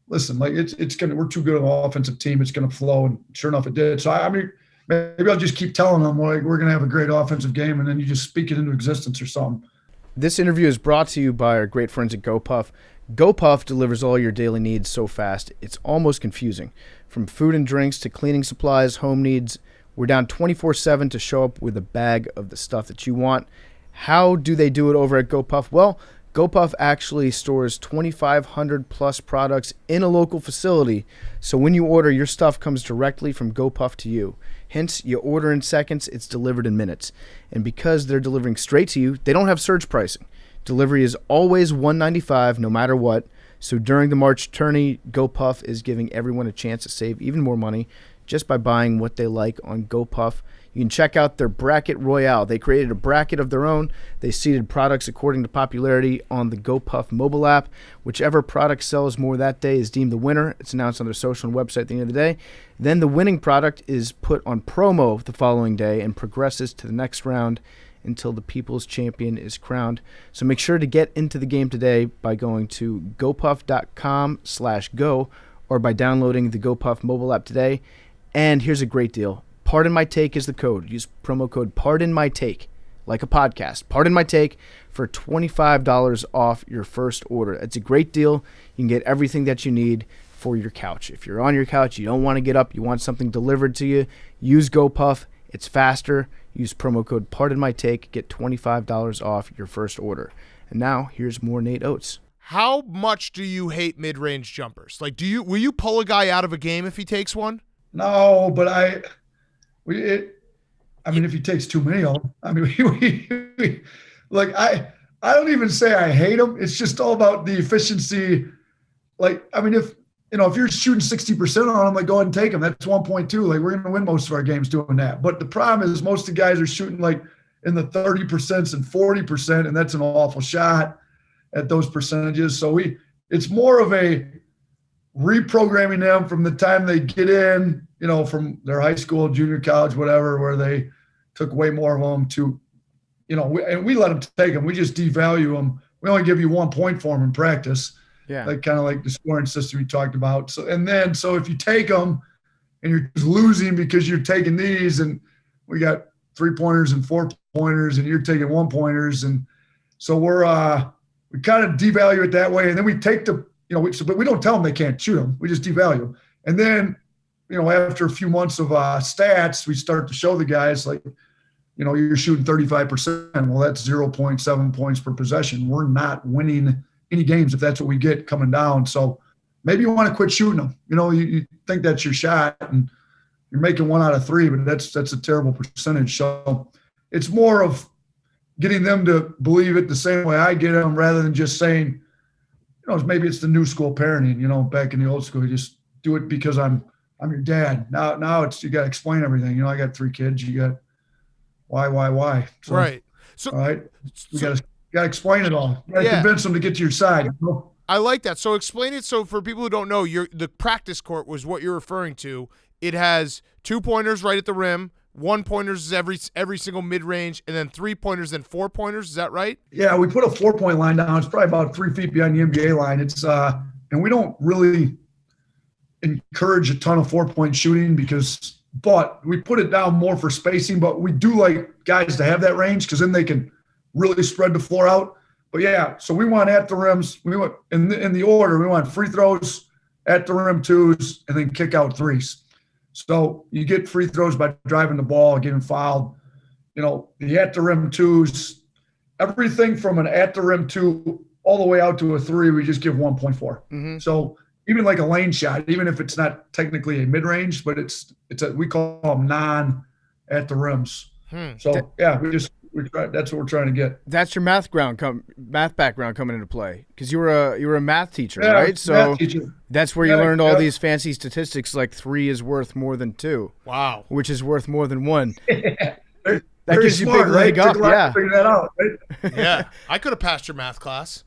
listen, like we're too good of an offensive team. It's gonna flow, and sure enough, it did. So I mean, maybe I'll just keep telling them like we're gonna have a great offensive game, and then you just speak it into existence or something. This interview is brought to you by our great friends at GoPuff. GoPuff delivers all your daily needs so fast, it's almost confusing. From food and drinks to cleaning supplies, home needs, we're down 24/7 to show up with a bag of the stuff that you want. How do they do it over at GoPuff? Well, GoPuff actually stores 2,500 plus products in a local facility, so when you order, your stuff comes directly from GoPuff to you. Hence, you order in seconds, it's delivered in minutes. And because they're delivering straight to you, they don't have surge pricing. Delivery is always $195 no matter what. So during the March tourney, GoPuff is giving everyone a chance to save even more money just by buying what they like on GoPuff. You can check out their Bracket Royale. They created a bracket of their own. They seeded products according to popularity on the GoPuff mobile app. Whichever product sells more that day is deemed the winner. It's announced on their social and website at the end of the day. Then the winning product is put on promo the following day and progresses to the next round until the people's champion is crowned. So make sure to get into the game today by going to gopuff.com/go or by downloading the GoPuff mobile app today. And here's a great deal. Pardon My Take is the code. Use promo code Pardon My Take, like a podcast. Pardon My Take for $25 off your first order. It's a great deal. You can get everything that you need for your couch. If you're on your couch, you don't want to get up, you want something delivered to you, use GoPuff. It's faster. Use promo code Pardon My Take. Get $25 off your first order. And now, here's more Nate Oats. How much do you hate mid-range jumpers? Like, will you pull a guy out of a game if he takes one? No, but I mean, if he takes too many of them, I mean, I don't even say I hate him. It's just all about the efficiency. Like, I mean, if you're shooting 60% on them, like, go ahead and take them. That's 1.2. Like, we're going to win most of our games doing that. But the problem is most of the guys are shooting like in the 30% and 40%, and that's an awful shot at those percentages. So it's more of a reprogramming them from the time they get in, from their high school, junior college, whatever, where they took way more of them to, and we let them take them. We just devalue them. We only give you 1 point for them in practice. Yeah. Like kind of like the scoring system we talked about. So if you take them and you're just losing because you're taking these, and we got 3-pointers and 4-pointers and you're taking 1-pointers. And so we kind of devalue it that way. And then we take but we don't tell them they can't shoot them. We just devalue them. And then, after a few months of stats, we start to show the guys like, you're shooting 35%. Well, that's 0.7 points per possession. We're not winning any games if that's what we get coming down. So maybe you want to quit shooting them. You think that's your shot and you're making 1 out of 3, but that's a terrible percentage. So it's more of getting them to believe it the same way I get them rather than just saying, maybe it's the new school parenting, back in the old school, you just do it because I'm your dad. Now it's, you got to explain everything. I got 3 kids. You got why? So, right. So, all right. We got to explain it all. You got to convince them to get to your side. I like that. So explain it. So for people who don't know, the practice court was what you're referring to. It has 2-pointers right at the rim, 1-pointers is every single mid-range, and then 3-pointers and 4-pointers. Is that right? Yeah, we put a 4-point line down. It's probably about 3 feet behind the NBA line. It's and we don't really encourage a ton of 4-point shooting but we put it down more for spacing. But we do like guys to have that range because then they can really spread the floor out. But yeah, so we want at the rims. We want in the order. We want free throws, at the rim 2s, and then kick out 3s. So you get free throws by driving the ball, getting fouled. The at the rim 2s, everything from an at the rim 2 all the way out to a 3, we just give 1.4. Mm-hmm. So even like a lane shot, even if it's not technically a mid-range, but we call them non at the rims. So yeah, that's what we're trying to get. That's your math background coming into play, because you were a math teacher, right? So that's where you learned all these fancy statistics, like 3 is worth more than 2. Wow, which is worth more than 1. That gives you a big leg up. Yeah, figure that out, right? Yeah, I could have passed your math class.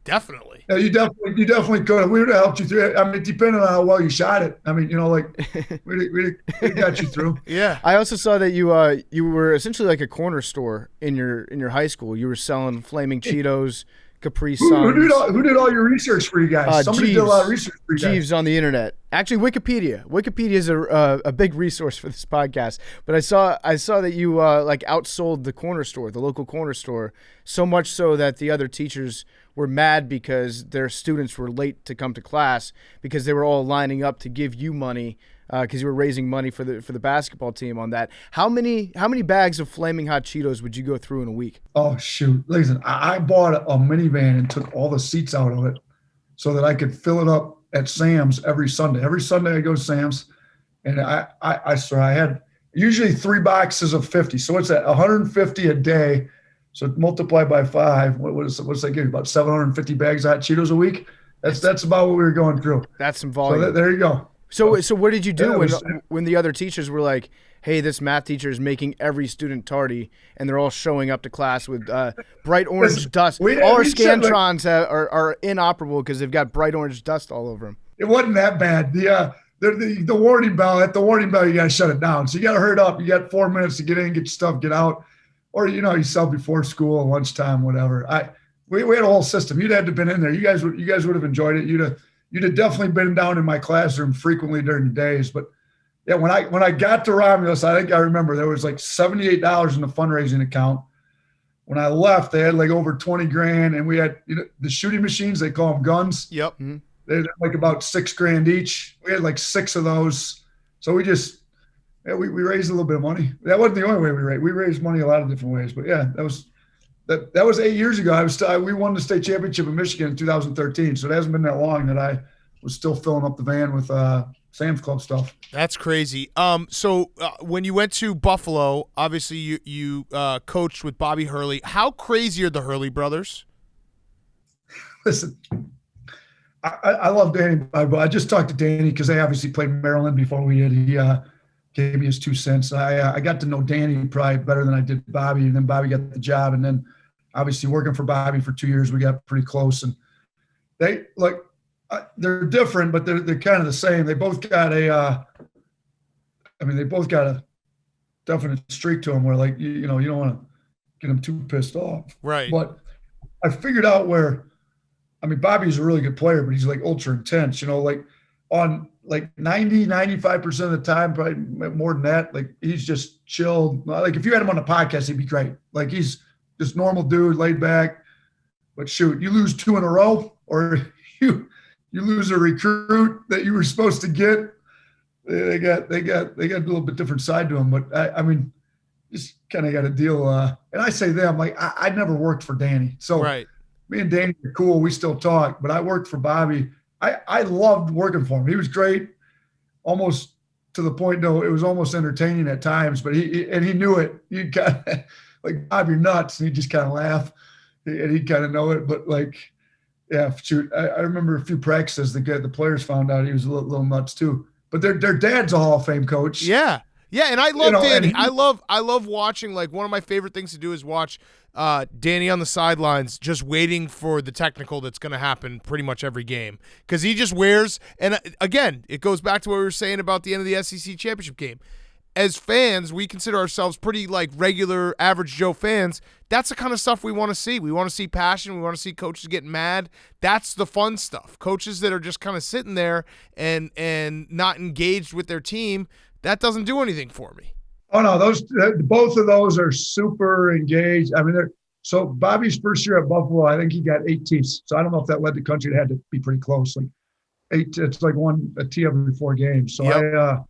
definitely. Yeah, you definitely could. We would have helped you through it. I mean, depending on how well you shot it. I mean, like we got you through. Yeah. I also saw that you were essentially like a corner store in your high school. You were selling flaming Cheetos, Capri Suns. Who did all your research for you guys? Somebody did a lot of research for you guys. Jeeves on the internet. Actually, Wikipedia. Wikipedia is a big resource for this podcast. But I saw that you like outsold the corner store, the local corner store, so much so that the other teachers were mad because their students were late to come to class because they were all lining up to give you money because you were raising money for the basketball team on that. How many bags of Flaming Hot Cheetos would you go through in a week? Oh, shoot. Listen, I bought a minivan and took all the seats out of it so that I could fill it up at Sam's every Sunday. Every Sunday I go to Sam's, and I swear I had usually 3 boxes of 50. So what's that? 150 a day. So multiply by 5. What's that give you? About 750 bags of Hot Cheetos a week. That's about what we were going through. That's some volume. So there you go. So what did you do when the other teachers were like, hey, this math teacher is making every student tardy, and they're all showing up to class with bright orange dust? All our Scantrons are inoperable because they've got bright orange dust all over them. It wasn't that bad. The warning bell, at the warning bell, you got to shut it down. So you got to hurry up. You got 4 minutes to get in, get your stuff, get out. Or, you sell before school, lunchtime, whatever. We had a whole system. You'd had to have been in there. You guys would have enjoyed it. You'd have definitely been down in my classroom frequently during the days. But yeah, when I got to Romulus, I think I remember there was like $78 in the fundraising account. When I left, they had like over 20 grand, and we had the shooting machines. They call them guns. Yep. Mm-hmm. They had like about $6 grand each. We had like 6 of those. So we raised a little bit of money. That wasn't the only way we raised. We raised money a lot of different ways. But yeah, that was 8 years ago. We won the state championship in Michigan in 2013. So it hasn't been that long that I was still filling up the van with Sam's Club stuff. That's crazy. So when you went to Buffalo, obviously you coached with Bobby Hurley. How crazy are the Hurley brothers? Listen, I love Danny. I just talked to Danny because they obviously played Maryland before we did. He gave me his 2 cents. I got to know Danny probably better than I did Bobby, and then Bobby got the job, and then obviously working for Bobby for 2 years, we got pretty close. And they're different, but they're kind of the same. They both got a definite streak to them where you don't want to get them too pissed off. Right. But I figured out Bobby's a really good player, but he's like ultra intense, on like 95% of the time, probably more than that. Like he's just chilled. Like if you had him on the podcast, he'd be great. Like he's just normal dude, laid back. But shoot, you lose 2 in a row, or you lose a recruit that you were supposed to get. They got a little bit different side to them. But just kind of got to deal. And I say them, like I never worked for Danny, so right. Me and Danny are cool. We still talk, but I worked for Bobby. I loved working for him. He was great, almost to the point, though, it was almost entertaining at times, but he knew it. You kind of like, Bob, you're nuts. And he'd just kind of laugh, and he'd kind of know it. But yeah, shoot, I remember a few practices the players found out he was a little nuts too. But their dad's a Hall of Fame coach. Yeah. Yeah, and I love Danny. I love watching, like, one of my favorite things to do is watch Danny on the sidelines just waiting for the technical that's going to happen pretty much every game. Because he just wears, and again, it goes back to what we were saying about the end of the SEC championship game. As fans, we consider ourselves pretty, like, regular, average Joe fans. That's the kind of stuff we want to see. We want to see passion. We want to see coaches getting mad. That's the fun stuff. Coaches that are just kind of sitting there and not engaged with their team, that doesn't do anything for me. Oh no, both of those are super engaged. So Bobby's first year at Buffalo, I think he got 8 tees. So I don't know if that led the country. It had to be pretty close. Like 8, it's like a tee every 4 games. So yep.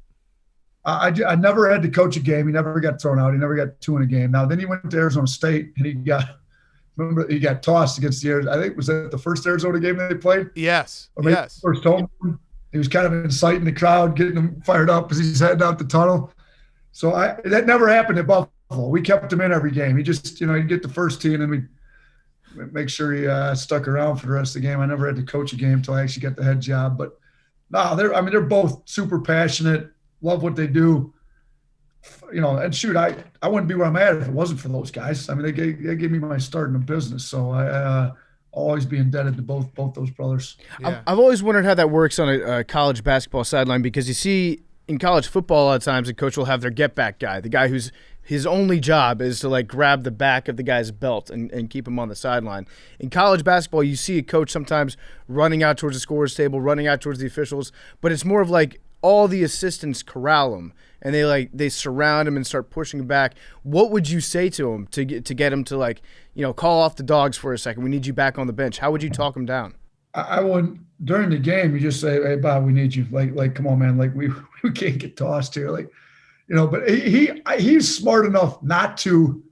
I never had to coach a game. He never got thrown out. He never got 2 in a game. Now then he went to Arizona State and he got tossed against the Arizona. I think was that the first Arizona game that they played. Yes. Or maybe yes. First home. He was kind of inciting the crowd, getting them fired up as he's heading out the tunnel. So that never happened at Buffalo. We kept him in every game. He just, he'd get the first tee and then we'd make sure he stuck around for the rest of the game. I never had to coach a game until I actually got the head job. But no, they're both super passionate, love what they do. And shoot, I wouldn't be where I'm at if it wasn't for those guys. They gave me my start in the business. So always be indebted to both those brothers. Yeah. I've always wondered how that works on a college basketball sideline, because you see in college football a lot of times a coach will have their get back guy, the guy who's his only job is to like grab the back of the guy's belt and keep him on the sideline. In college basketball, you see a coach sometimes running out towards the scorer's table, running out towards the officials, but it's more of like all the assistants corral him and they surround him and start pushing him back. What would you say to him to get him to like, call off the dogs for a second? We need you back on the bench. How would you talk him down? I wouldn't, during the game, you just say, "Hey, Bob, we need you. Like, come on, man. Like, we can't get tossed here." Like, but he's smart enough not to,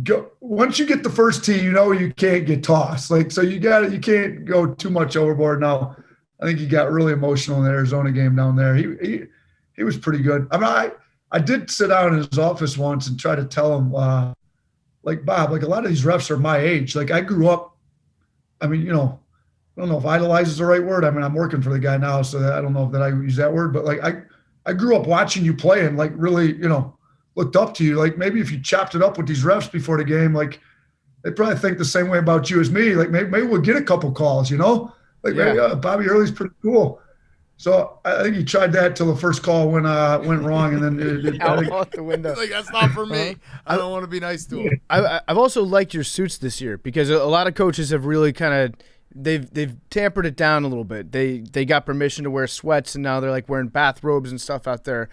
go. Once you get the first tee, you can't get tossed. Like, so you can't go too much overboard. Now, I think he got really emotional in the Arizona game down there. He was pretty good. I mean, I did sit down in his office once and try to tell him, like, Bob, like a lot of these refs are my age. Like, I grew up. I mean, I don't know if idolize is the right word. I mean, I'm working for the guy now, so I don't know if that I use that word, but like I grew up watching you play and like really, looked up to you. Like maybe if you chopped it up with these refs before the game, like they probably think the same way about you as me. Like maybe we'll get a couple calls, like maybe, Bobby Hurley's pretty cool. So I think he tried that till the first call went wrong, and then out the window. Like that's not for me. I don't want to be nice to him. I've also liked your suits this year because a lot of coaches have really kind of they've tampered it down a little bit. They got permission to wear sweats, and now they're like wearing bathrobes and stuff out there.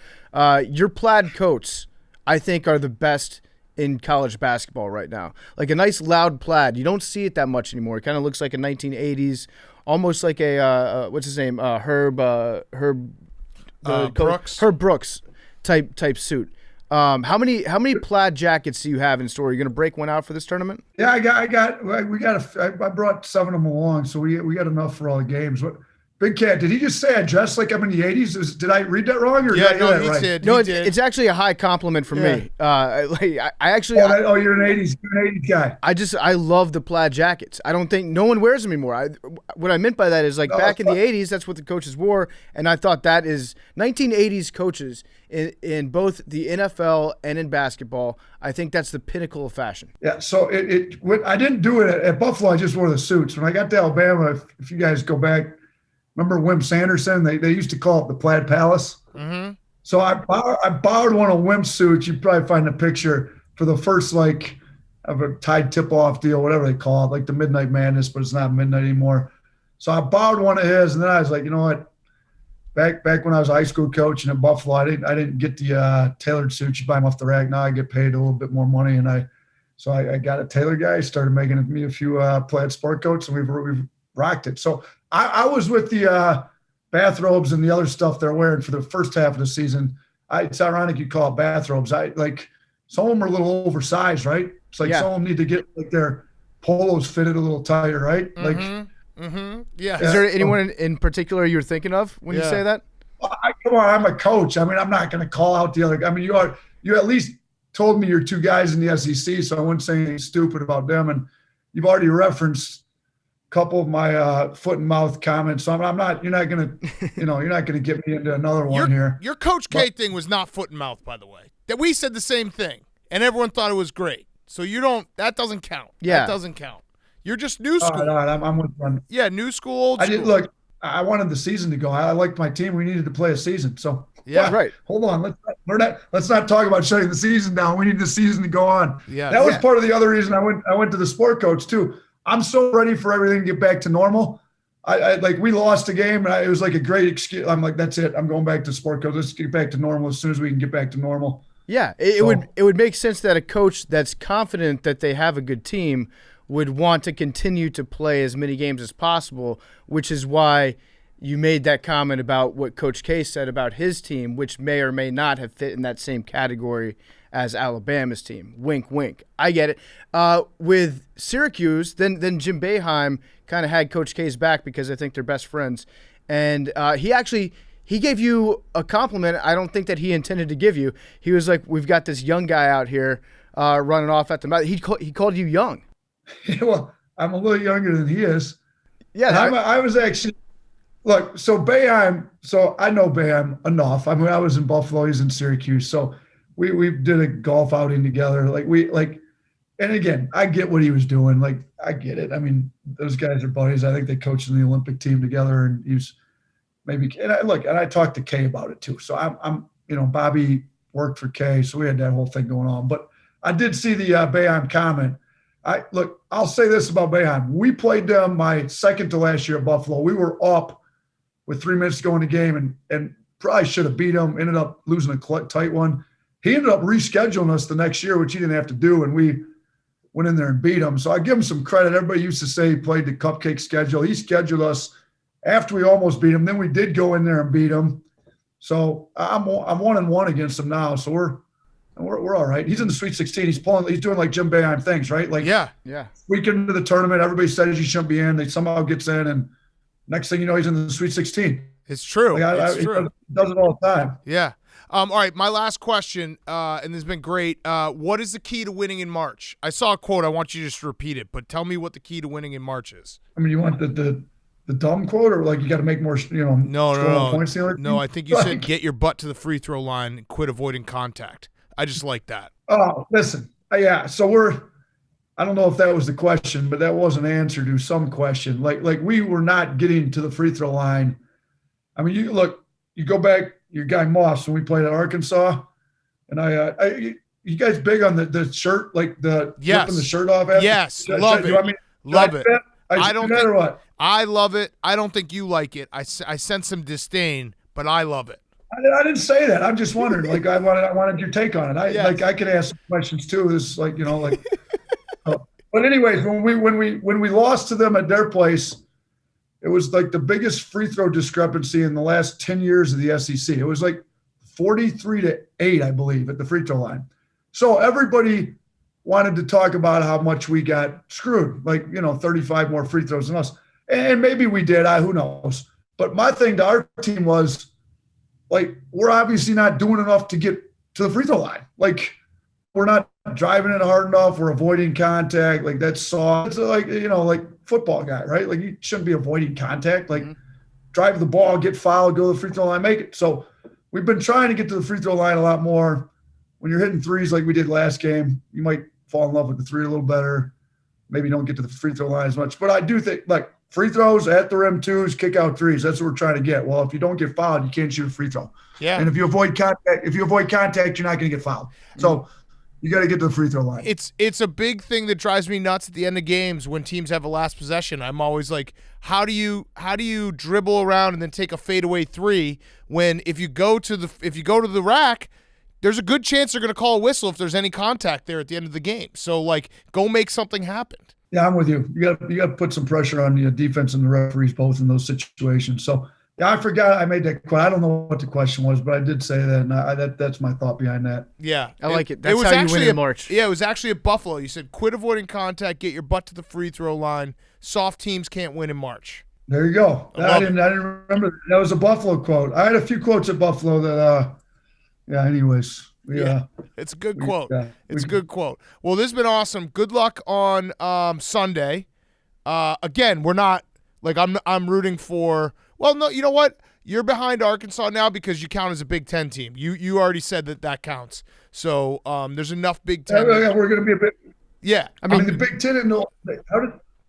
Your plaid coats, I think, are the best in college basketball right now. Like a nice loud plaid. You don't see it that much anymore. It kind of looks like a 1980s. Almost like a what's his name? Herb Brooks. Herb Brooks type suit. How many plaid jackets do you have in store? Are you gonna break one out for this tournament? Yeah, I brought 7 of them along, so we got enough for all the games. What, Big Cat, did he just say I dressed like I'm in the 80s? Did I read that wrong? Or Yeah, did I hear that he right? did. No, He did. it's actually a high compliment from me. I actually. You're an 80s. You're an 80s guy. I love the plaid jackets. I don't think no one wears them anymore. What I meant by that is like back in the 80s, that's what the coaches wore, and I thought that is 1980s coaches in both the NFL and in basketball. I think that's the pinnacle of fashion. Yeah. So I didn't do it at Buffalo. I just wore the suits. When I got to Alabama, if you guys go back, remember Wimp Sanderson? They used to call it the Plaid Palace. Mm-hmm. So I borrowed one of Wimp's suits. You'd probably find a picture for the first of a Tide tip-off deal, whatever they call it, like the Midnight Madness, but it's not midnight anymore. So I borrowed one of his, and then I was like, you know what? Back when I was a high school coach and at Buffalo, I didn't get the tailored suits. You buy them off the rack. Now I get paid a little bit more money, and I got a tailor guy. Started making me a few plaid sport coats, and we've rocked it. So I was with the bathrobes and the other stuff they're wearing for the first half of the season. It's ironic you call it bathrobes. Some of them are a little oversized, right? It's like some of them need to get like their polos fitted a little tighter, right? Yeah. Is there anyone in particular you're thinking of when you say that? Come on, I'm a coach. I mean, I'm not going to call out the other. I mean, you at least told me you're 2 guys in the SEC, so I wouldn't say anything stupid about them. And you've already referenced a couple of my foot and mouth comments. So I'm not. You're not going to get me into another one here. Your Coach K thing was not foot and mouth, by the way. That we said the same thing, and everyone thought it was great. So that doesn't count. Yeah, that doesn't count. You're just new school. All right, I'm with one. Yeah, new school, old school. Look. I wanted the season to go. I liked my team. We needed to play a season. So right. Hold on. Let's not talk about shutting the season down. We need the season to go on. Yeah. That was part of the other reason I went to the sport coach too. I'm so ready for everything to get back to normal. We lost a game and it was like a great excuse. I'm like, that's it. I'm going back to sport coach. Let's get back to normal as soon as we can get back to normal. Yeah, it would make sense that a coach that's confident that they have a good team would want to continue to play as many games as possible, which is why you made that comment about what Coach K said about his team, which may or may not have fit in that same category as Alabama's team. Wink, wink. I get it. With Syracuse, then Jim Boeheim kind of had Coach K's back because I think they're best friends. And he gave you a compliment I don't think that he intended to give you. He was like, we've got this young guy out here running off at the mouth. He called you young. Well, I'm a little younger than he is. Yeah. I was actually – look, so Boeheim – so I know Boeheim enough. I mean, I was in Buffalo. He's in Syracuse. So we did a golf outing together. and again, I get what he was doing. Like, I get it. I mean, those guys are buddies. I think they coached in the Olympic team together, and he was maybe. And I talked to Kay about it too. So I'm Bobby worked for Kay, so we had that whole thing going on. But I did see the Boeheim comment. I'll say this about Boeheim. We played them my second to last year at Buffalo. We were up with 3 minutes to go in the game, and probably should have beat them. Ended up losing a tight one. He ended up rescheduling us the next year, which he didn't have to do, and we went in there and beat him. So I give him some credit. Everybody used to say he played the cupcake schedule. He scheduled us after we almost beat him. Then we did go in there and beat him. So I'm 1-1 against him now. So we're all right. He's in the Sweet 16. He's doing like Jim Boeheim things, right? Like yeah. Week into the tournament, everybody says he shouldn't be in. He somehow gets in, and next thing you know, he's in the Sweet 16. It's true. It's true. He does it all the time. Yeah. All right, my last question, and this has been great. What is the key to winning in March? I saw a quote. I want you to just repeat it, but tell me what the key to winning in March is. I mean, you want the dumb quote, or like you got to make more, no. points? No, I think you said get your butt to the free throw line and quit avoiding contact. I just like that. Oh, listen. Yeah, so I don't know if that was the question, but that was an answer to some question. Like we were not getting to the free throw line. I mean, you go back, your guy Moss, when we played at Arkansas, and you guys big on the shirt, like the ripping the shirt off after? Yes, love it. Love it. I don't think, what? I love it. I don't think you like it. I sense some disdain, but I love it. I didn't say that. I'm just wondering. Like I wanted your take on it. I could ask questions too. This But anyways, when we lost to them at their place, it was like the biggest free throw discrepancy in the last 10 years of the SEC. It was like 43-8, I believe, at the free throw line. So everybody wanted to talk about how much we got screwed, 35 more free throws than us. And maybe we did. Who knows? But my thing to our team was, we're obviously not doing enough to get to the free throw line. We're not driving it hard enough. We're avoiding contact. That's soft. It's football guy, right? You shouldn't be avoiding contact. Drive the ball, get fouled, go to the free throw line, make it. So we've been trying to get to the free throw line a lot more. When you're hitting threes like we did last game, you might fall in love with the three a little better. Maybe don't get to the free throw line as much. But I do think, free throws, at the rim twos, kick out threes. That's what we're trying to get. Well, if you don't get fouled, you can't shoot a free throw. Yeah. And if you avoid contact, you're not going to get fouled. So you got to get to the free throw line. It's a big thing that drives me nuts at the end of games when teams have a last possession. I'm always like, how do you dribble around and then take a fadeaway three when if you go to the rack, there's a good chance they're going to call a whistle if there's any contact there at the end of the game. So go make something happen. Yeah, I'm with you. You got to put some pressure on the defense and the referees both in those situations. So yeah, I forgot I made that question. I don't know what the question was, but I did say that, and that's my thought behind that. Yeah, I like it. That's how you win in March. Yeah, it was actually at Buffalo. You said quit avoiding contact, get your butt to the free throw line. Soft teams can't win in March. There you go. I didn't remember. That was a Buffalo quote. I had a few quotes at Buffalo that. Yeah. Anyways. Yeah, it's a good quote. It's a good quote. Well, this has been awesome. Good luck on Sunday. Again, we're not I'm rooting for. Well, no, you know what? You're behind Arkansas now because you count as a Big Ten team. You already said that counts. So there's enough Big Ten. Yeah, we're going to be a bit. Yeah, I mean the Big Ten.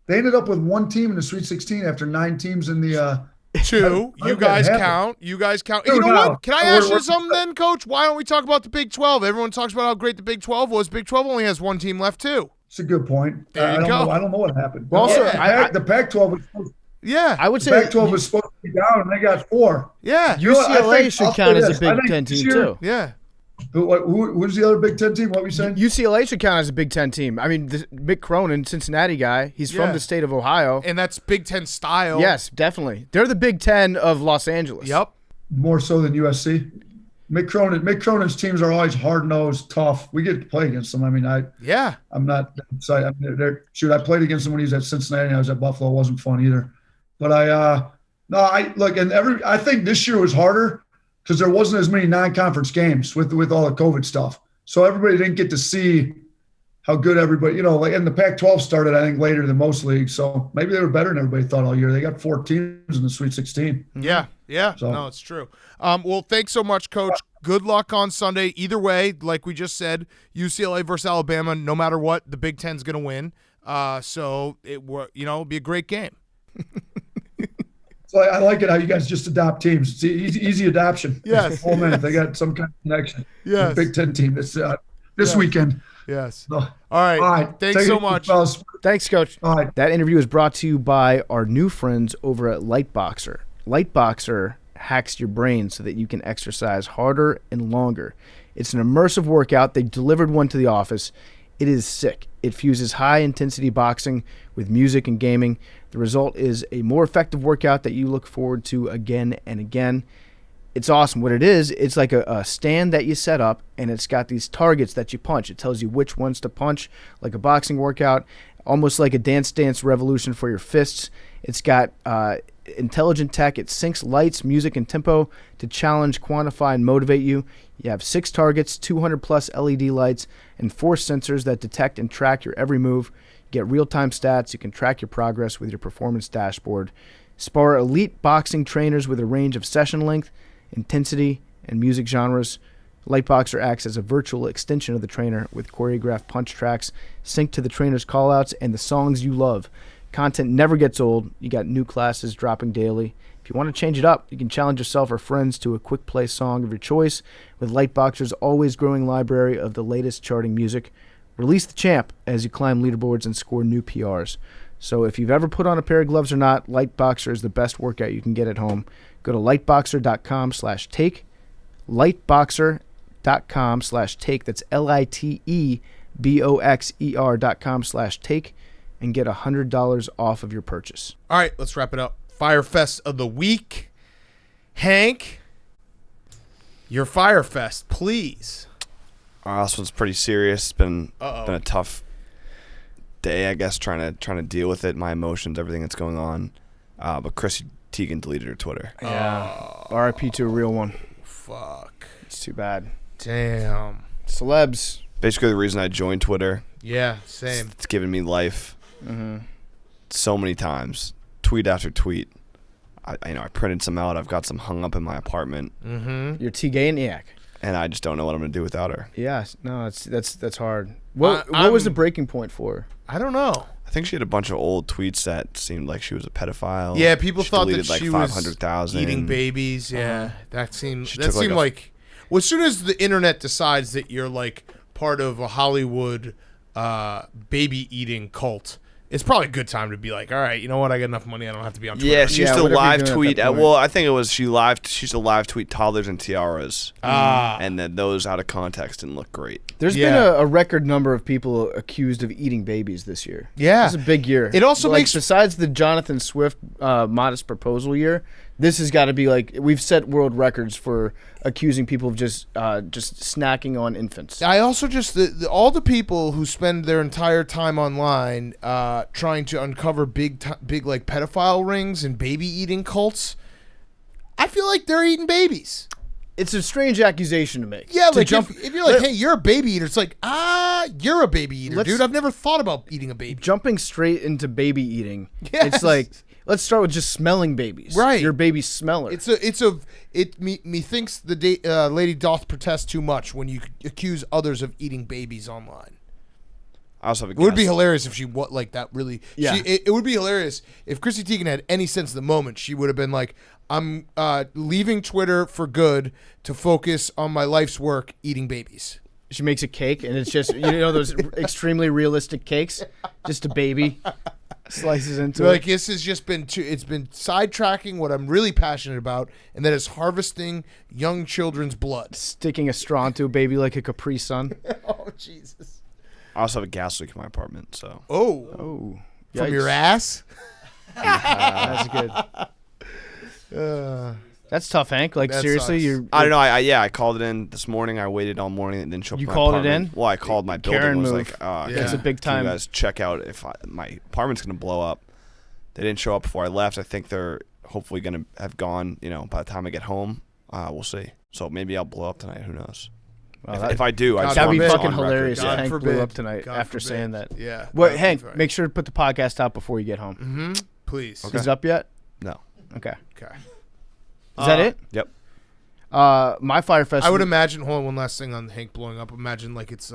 They ended up with one team in the Sweet 16 after 9 teams in the. Two. You guys count. You know what? Can I ask you something then, Coach? Why don't we talk about the Big 12? Everyone talks about how great the Big 12 was. Big 12 only has one team left, too. It's a good point. There you go. I don't know what happened. Well, also, the Pac-12 was supposed. Yeah, I would say the Pac-12 was supposed to be down, and they got 4. Yeah, UCLA should count as a Big Ten team too. Yeah. Who's the other Big Ten team? What were you saying? UCLA should count as a Big Ten team. I mean, Mick Cronin, Cincinnati guy, he's from the state of Ohio. And that's Big Ten style. Yes, definitely. They're the Big Ten of Los Angeles. Yep. More so than USC. Mick Cronin's teams are always hard-nosed, tough. We get to play against them. I mean, I'm not excited. I played against them when he was at Cincinnati and I was at Buffalo. It wasn't fun either. But I think this year was harder because there wasn't as many non-conference games with all the COVID stuff. So everybody didn't get to see how good everybody, and the Pac-12 started, I think, later than most leagues. So maybe they were better than everybody thought all year. They got 4 teams in the Sweet 16. Yeah. So. No, it's true. Well, thanks so much, Coach. Good luck on Sunday. Either way, like we just said, UCLA versus Alabama, no matter what, the Big Ten's going to win. So it'll be a great game. So I like it how you guys just adopt teams. It's easy adoption. Yes. Whole minute they got some kind of connection. Yes. Big Ten team this weekend. Yes. So, All right. Thanks Take so it, much. fellas. Thanks, Coach. All right. That interview is brought to you by our new friends over at Lightboxer. Lightboxer hacks your brain so that you can exercise harder and longer. It's an immersive workout. They delivered one to the office. It is sick. It fuses high-intensity boxing with music and gaming. The result is a more effective workout that you look forward to again and again. It's awesome. What it is, it's like a stand that you set up, and it's got these targets that you punch. It tells you which ones to punch, like a boxing workout, almost like a Dance Dance Revolution for your fists. It's got intelligent tech. It syncs lights, music, and tempo to challenge, quantify, and motivate you. You have 6 targets, 200-plus LED lights, and 4 sensors that detect and track your every move. You get real-time stats. You can track your progress with your performance dashboard. Spar elite boxing trainers with a range of session length, intensity, and music genres. Lightboxer acts as a virtual extension of the trainer with choreographed punch tracks synced to the trainer's callouts and the songs you love. Content never gets old. You got new classes dropping daily. If you want to change it up, you can challenge yourself or friends to a quick play song of your choice with Lightboxer's always growing library of the latest charting music. Release the champ as you climb leaderboards and score new PRs. So if you've ever put on a pair of gloves or not, Lightboxer is the best workout you can get at home. Go to lightboxer.com/take. Lightboxer.com/take. That's LITEBOXER.com/take and get $100 off of your purchase. All right, let's wrap it up. Firefest of the week. Hank, your Firefest, please. This one's pretty serious. It's been a tough day, I guess, trying to deal with it, my emotions, everything that's going on. But Chrissy Teigen deleted her Twitter. Yeah. RIP to a real one. Fuck. It's too bad. Damn. Celebs. Basically, the reason I joined Twitter. Yeah, same. It's given me life so many times. Tweet after tweet. I printed some out. I've got some hung up in my apartment. Mm-hmm. You're T-Ganiac. And I just don't know what I'm going to do without her. Yeah, no, that's hard. What was the breaking point for? I don't know. I think she had a bunch of old tweets that seemed like she was a pedophile. Yeah, people thought that deleted she like was 500,000. eating babies. Yeah, that seemed like like well, as soon as the internet decides that you're like part of a Hollywood baby eating cult, it's probably a good time to be like, all right, you know what? I got enough money. I don't have to be on Twitter. Yeah, she used to whatever live you're doing tweet. at that point. Well, I think it was she used to live tweet toddlers and tiaras. And then those out of context didn't look great. There's been a record number of people accused of eating babies this year. Yeah. It's a big year. It also makes besides the Jonathan Swift modest proposal year, this has got to be like we've set world records for accusing people of just snacking on infants. I also just all the people who spend their entire time online trying to uncover big like pedophile rings and baby eating cults. I feel like they're eating babies. It's a strange accusation to make. Yeah, like if you're like, hey, you're a baby eater, it's like, you're a baby eater, dude. I've never thought about eating a baby. Jumping straight into baby eating. Yes. It's like, let's start with just smelling babies. Right. You're a baby smeller. Methinks the lady doth protest too much when you accuse others of eating babies online. I also have a It would be guess. hilarious if she like that really. Yeah. It would be hilarious if Chrissy Teigen had any sense of the moment. She would have been like, I'm leaving Twitter for good to focus on my life's work, eating babies. She makes a cake, and it's just, those extremely realistic cakes. Just a baby slices into Like it. this has just been it's been sidetracking what I'm really passionate about, and that is harvesting young children's blood. Sticking a straw into a baby like a Capri Sun. Oh Jesus! I also have a gas leak in my apartment, so. Oh. From Yikes. your ass? That's good. That's tough, Hank. Like, That seriously, sucks. I don't know. I called it in this morning. I waited all morning. It didn't show up. You at my called it apartment. in? Well, I called my building. Karen Was move. like, It's a big Can time. you guys check out if my apartment's going to blow up? They didn't show up before I left. I think they're hopefully going to have gone, by the time I get home. We'll see. So maybe I'll blow up tonight. Who knows? If I do, I that'd be just want fucking this on record. hilarious. God Hank forbid. blew up tonight God after forbid. saying that. Yeah. Well, that'd be Hank, fine. make sure to put the podcast out before you get home. Mm-hmm. Please. Is it up yet? No. Okay. Okay. Is that it? Yep. My Firefest. I would imagine. Hold on, one last thing on Hank blowing up. Imagine like it's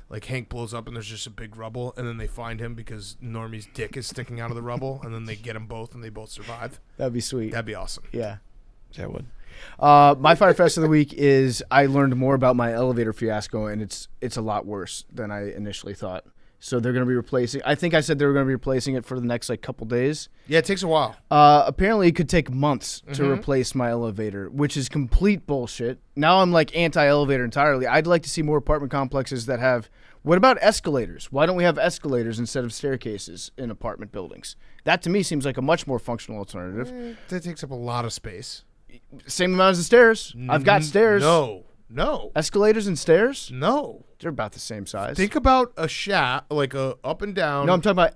like Hank blows up and there's just a big rubble, and then they find him because Normie's dick is sticking out of the rubble, and then they get them both, and they both survive. That'd be sweet. That'd be awesome. Yeah. Yeah, I would. My Firefest of the week is I learned more about my elevator fiasco, and it's a lot worse than I initially thought. So they're going to be replacing. I think I said they were going to be replacing it for the next like couple days. Yeah, it takes a while. Apparently, it could take months to replace my elevator, which is complete bullshit. Now I'm like anti-elevator entirely. I'd like to see more apartment complexes that have. What about escalators? Why don't we have escalators instead of staircases in apartment buildings? That to me seems like a much more functional alternative. That takes up a lot of space. Same amount as the stairs. I've got stairs. No. Escalators and stairs? No. They're about the same size. Think about a shaft, like a up and down. No, I'm talking about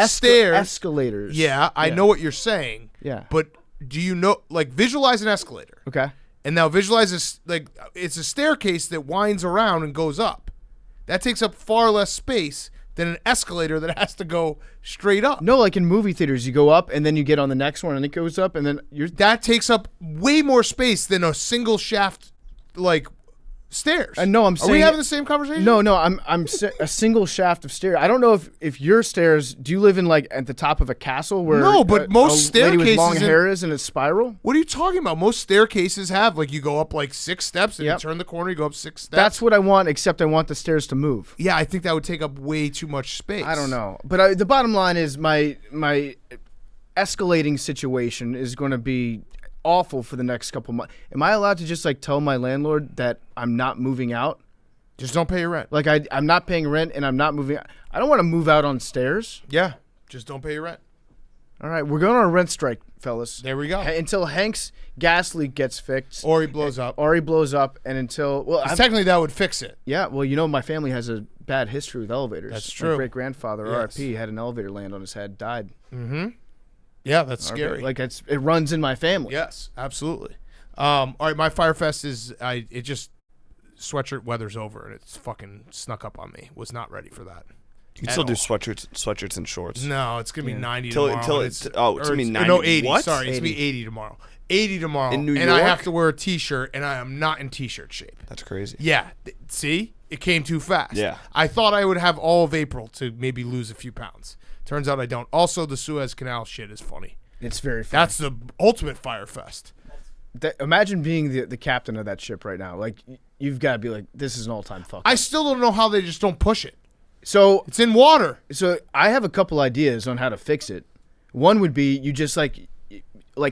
stairs. escalators. Yeah, I know what you're saying. Yeah. But do you know, like, visualize an escalator. Okay. And now visualize this, like, it's a staircase that winds around and goes up. That takes up far less space than an escalator that has to go straight up. No, like in movie theaters, you go up and then you get on the next one and it goes up and then you're. That takes up way more space than a single shaft, like, stairs. No, I'm Are saying. we having the same conversation? No, I'm a single shaft of stairs. I don't know if your stairs. Do you live in like at the top of a castle where? No, but most a lady with long staircases in- hair is and it's spiral. What are you talking about? Most staircases have, like, you go up like 6 steps and Yep. you turn the corner, you go up 6 steps. That's what I want, except I want the stairs to move. Yeah, I think that would take up way too much space. I don't know, but the bottom line is my escalating situation is going to be awful for the next couple months. Am I allowed to just like tell my landlord that I'm not moving out? Just don't pay your rent. Like I'm not paying rent and I'm not moving. I don't want to move out on stairs. Yeah, just don't pay your rent. All right, we're going on a rent strike, fellas. There we go. Until Hank's gas leak gets fixed. Or he blows up. Or he blows up, and until Technically, that would fix it. yeah, well, you know, my family has a bad history with elevators. That's true. My great grandfather, Yes. R.I.P., had an elevator land on his head, died. Yeah, that's scary. Like it runs in my family. Yes, absolutely. All right, my Firefest is it just sweatshirt weather's over and it's fucking snuck up on me. Was not ready for that. You can still do sweatshirts and shorts. No, it's gonna be 90 Till- tomorrow. till and it's- it's gonna be 90. No, 80. What? Sorry, it's gonna be 80 tomorrow. 80 tomorrow. In New and I York? have to wear a t-shirt, and I am not in t-shirt shape. That's crazy. Yeah, see, it came too fast. Yeah. I thought I would have all of April to maybe lose a few pounds. Turns out I don't. Also, the Suez Canal shit is funny. It's very funny. That's the ultimate Firefest. Imagine being the captain of that ship right now. Like, you've got to be like, this is an all-time fuck. I still don't know how they just don't push it. So It's in water. I have a couple ideas on how to fix it. One would be you just like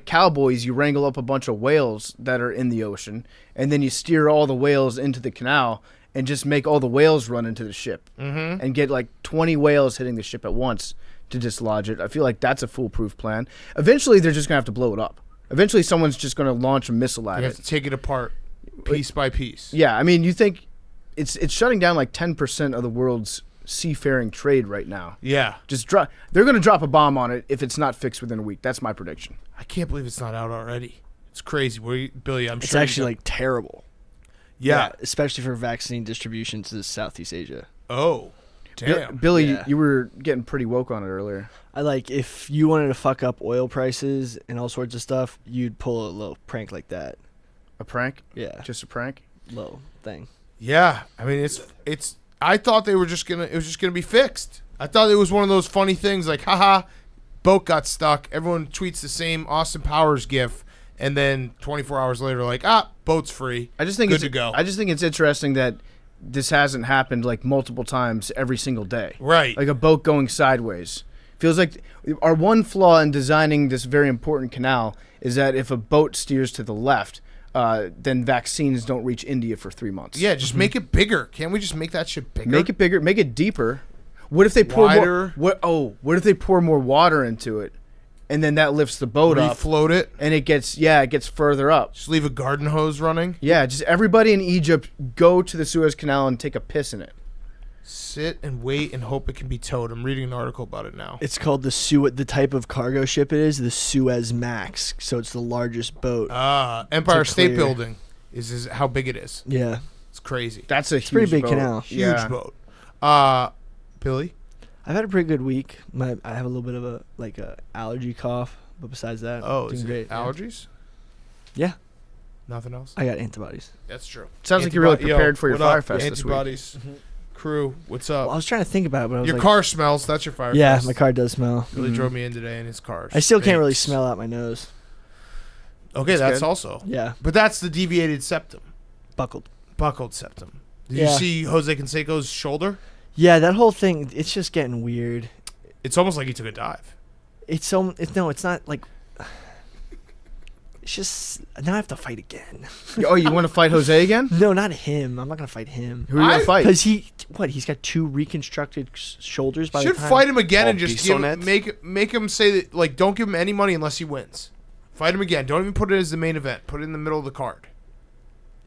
cowboys, you wrangle up a bunch of whales that are in the ocean, and then you steer all the whales into the canal and just make all the whales run into the ship and get like 20 whales hitting the ship at once to dislodge it. I feel like that's a foolproof plan. Eventually, they're just going to have to blow it up. Eventually, someone's just going to launch a missile at You it. have to take it apart piece by piece. Yeah, I mean, you think it's shutting down like 10% of the world's seafaring trade right now. Yeah. They're going to drop a bomb on it if it's not fixed within a week. That's my prediction. I can't believe it's not out already. It's crazy. Billy, I'm It's sure. actually like terrible. Yeah. Especially for vaccine distribution to Southeast Asia. Oh. Damn. Billy, Yeah. you were getting pretty woke on it earlier. I like if you wanted to fuck up oil prices and all sorts of stuff, you'd pull a little prank like that. A prank? Yeah. Just a prank? Little thing. Yeah. I mean, it's. I thought it was just gonna be fixed. I thought it was one of those funny things like, haha, boat got stuck. Everyone tweets the same Austin Powers gif, and then 24 hours later, like, boat's free. I just think Good to go. I just think it's interesting that this hasn't happened like multiple times every single day. Right. Like a boat going sideways. Feels like our one flaw in designing this very important canal is that if a boat steers to the left, then vaccines don't reach India for 3 months. Yeah, just make it bigger. Can't we just make that shit bigger? Make it bigger, make it deeper. What if they pour Wider. more? What if they pour more water into it, and then that lifts the boat up, Refloat it. and it gets further up. Just leave a garden hose running. Yeah, just everybody in Egypt go to the Suez Canal and take a piss in it. Sit and wait and hope it can be towed. I'm reading an article about it now. It's called the type of cargo ship it is, the Suez Max. So it's the largest boat. Empire to State clear. Building is how big it is. Yeah. It's crazy. That's a huge pretty big boat. canal. Huge boat. Billy? I've had a pretty good week. I have a little bit of a allergy cough, but besides that, Oh, doing is great. it allergies? Yeah, Nothing else? I got antibodies. That's true. Sounds like you're really prepared for your what up? Firefest this week. Antibodies. Crew, what's up? Well, I was trying to think about it, but I was Your like, car smells. That's your Firefest. yeah, my car does smell. Billy drove me in today in his car. I still can't really Stinks. smell out my nose. Okay, that's good. also. Yeah, But that's the deviated septum. buckled. Buckled septum. Did Yeah. you see Jose Canseco's shoulder? Yeah, that whole thing, it's just getting weird. It's almost like he took a dive. It's not like. It's just now I have to fight again. Oh, you want to fight Jose again? No, not him. I'm not gonna fight him. Who are you going to fight? Because he's got 2 reconstructed shoulders by Should the time. fight him again Oh, and just give him, Bisonette? make him say that, like, don't give him any money unless he wins. Fight him again. Don't even put it as the main event. Put it in the middle of the card.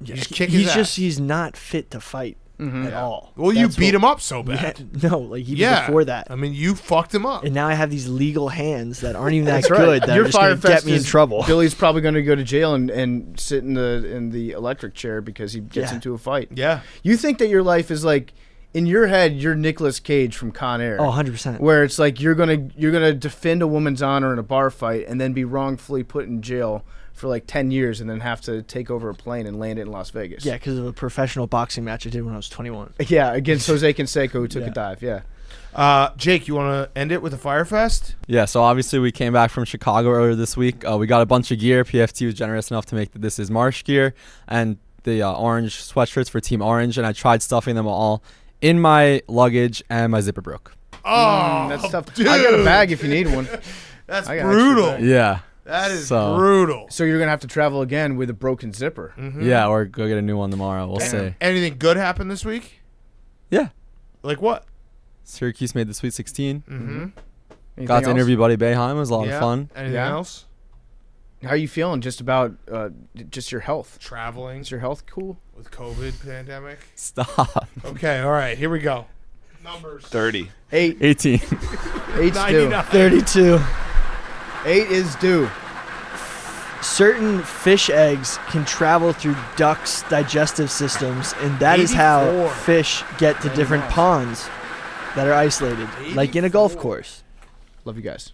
Yeah, just kick his ass. he's not fit to fight at all. Well, you That's beat what- him up so Yeah, bad. no, like even Yeah. before that. I mean, you fucked him up. And now I have these legal hands that aren't even that That's right. good that Your are just gonna Firefest get me in is- trouble. Billy's probably going to go to jail and sit in the electric chair because he gets Yeah. into a fight. Yeah. You think that your life is like, in your head, you're Nicolas Cage from Con Air. Oh, 100%. Where it's like you're gonna defend a woman's honor in a bar fight and then be wrongfully put in jail for like 10 years and then have to take over a plane and land it in Las Vegas. Yeah, because of a professional boxing match I did when I was 21. Yeah, against Jose Canseco, who took a Yeah. dive. Yeah. Jake, you want to end it with a Firefest? Yeah, so obviously we came back from Chicago earlier this week. We got a bunch of gear. PFT was generous enough to make the This Is Marsh gear and the orange sweatshirts for Team Orange, and I tried stuffing them all in my luggage and my zipper broke. Oh, That's tough. dude. I got a bag if you need one. That's I got brutal. extra bag. Yeah. That is So- brutal. So you're gonna have to travel again with a broken zipper. Yeah, or go get a new one tomorrow. We'll see. Anything good happened this week? Yeah. Like what? Syracuse made the Sweet 16. Mm-hmm. Anything Got to else? interview Buddy Boeheim. It was a lot Yeah. of fun. Anything Yeah. else? How are you feeling just about just your health? Traveling Is your health cool? with COVID pandemic. Stop. Okay, all right, here we go. Numbers. 30. 8. 18. 8's due. 32. 8 is due. Certain fish eggs can travel through ducks' digestive systems, and that is how 84. fish get to different ponds that are isolated, like in a golf 84. course. Love you guys.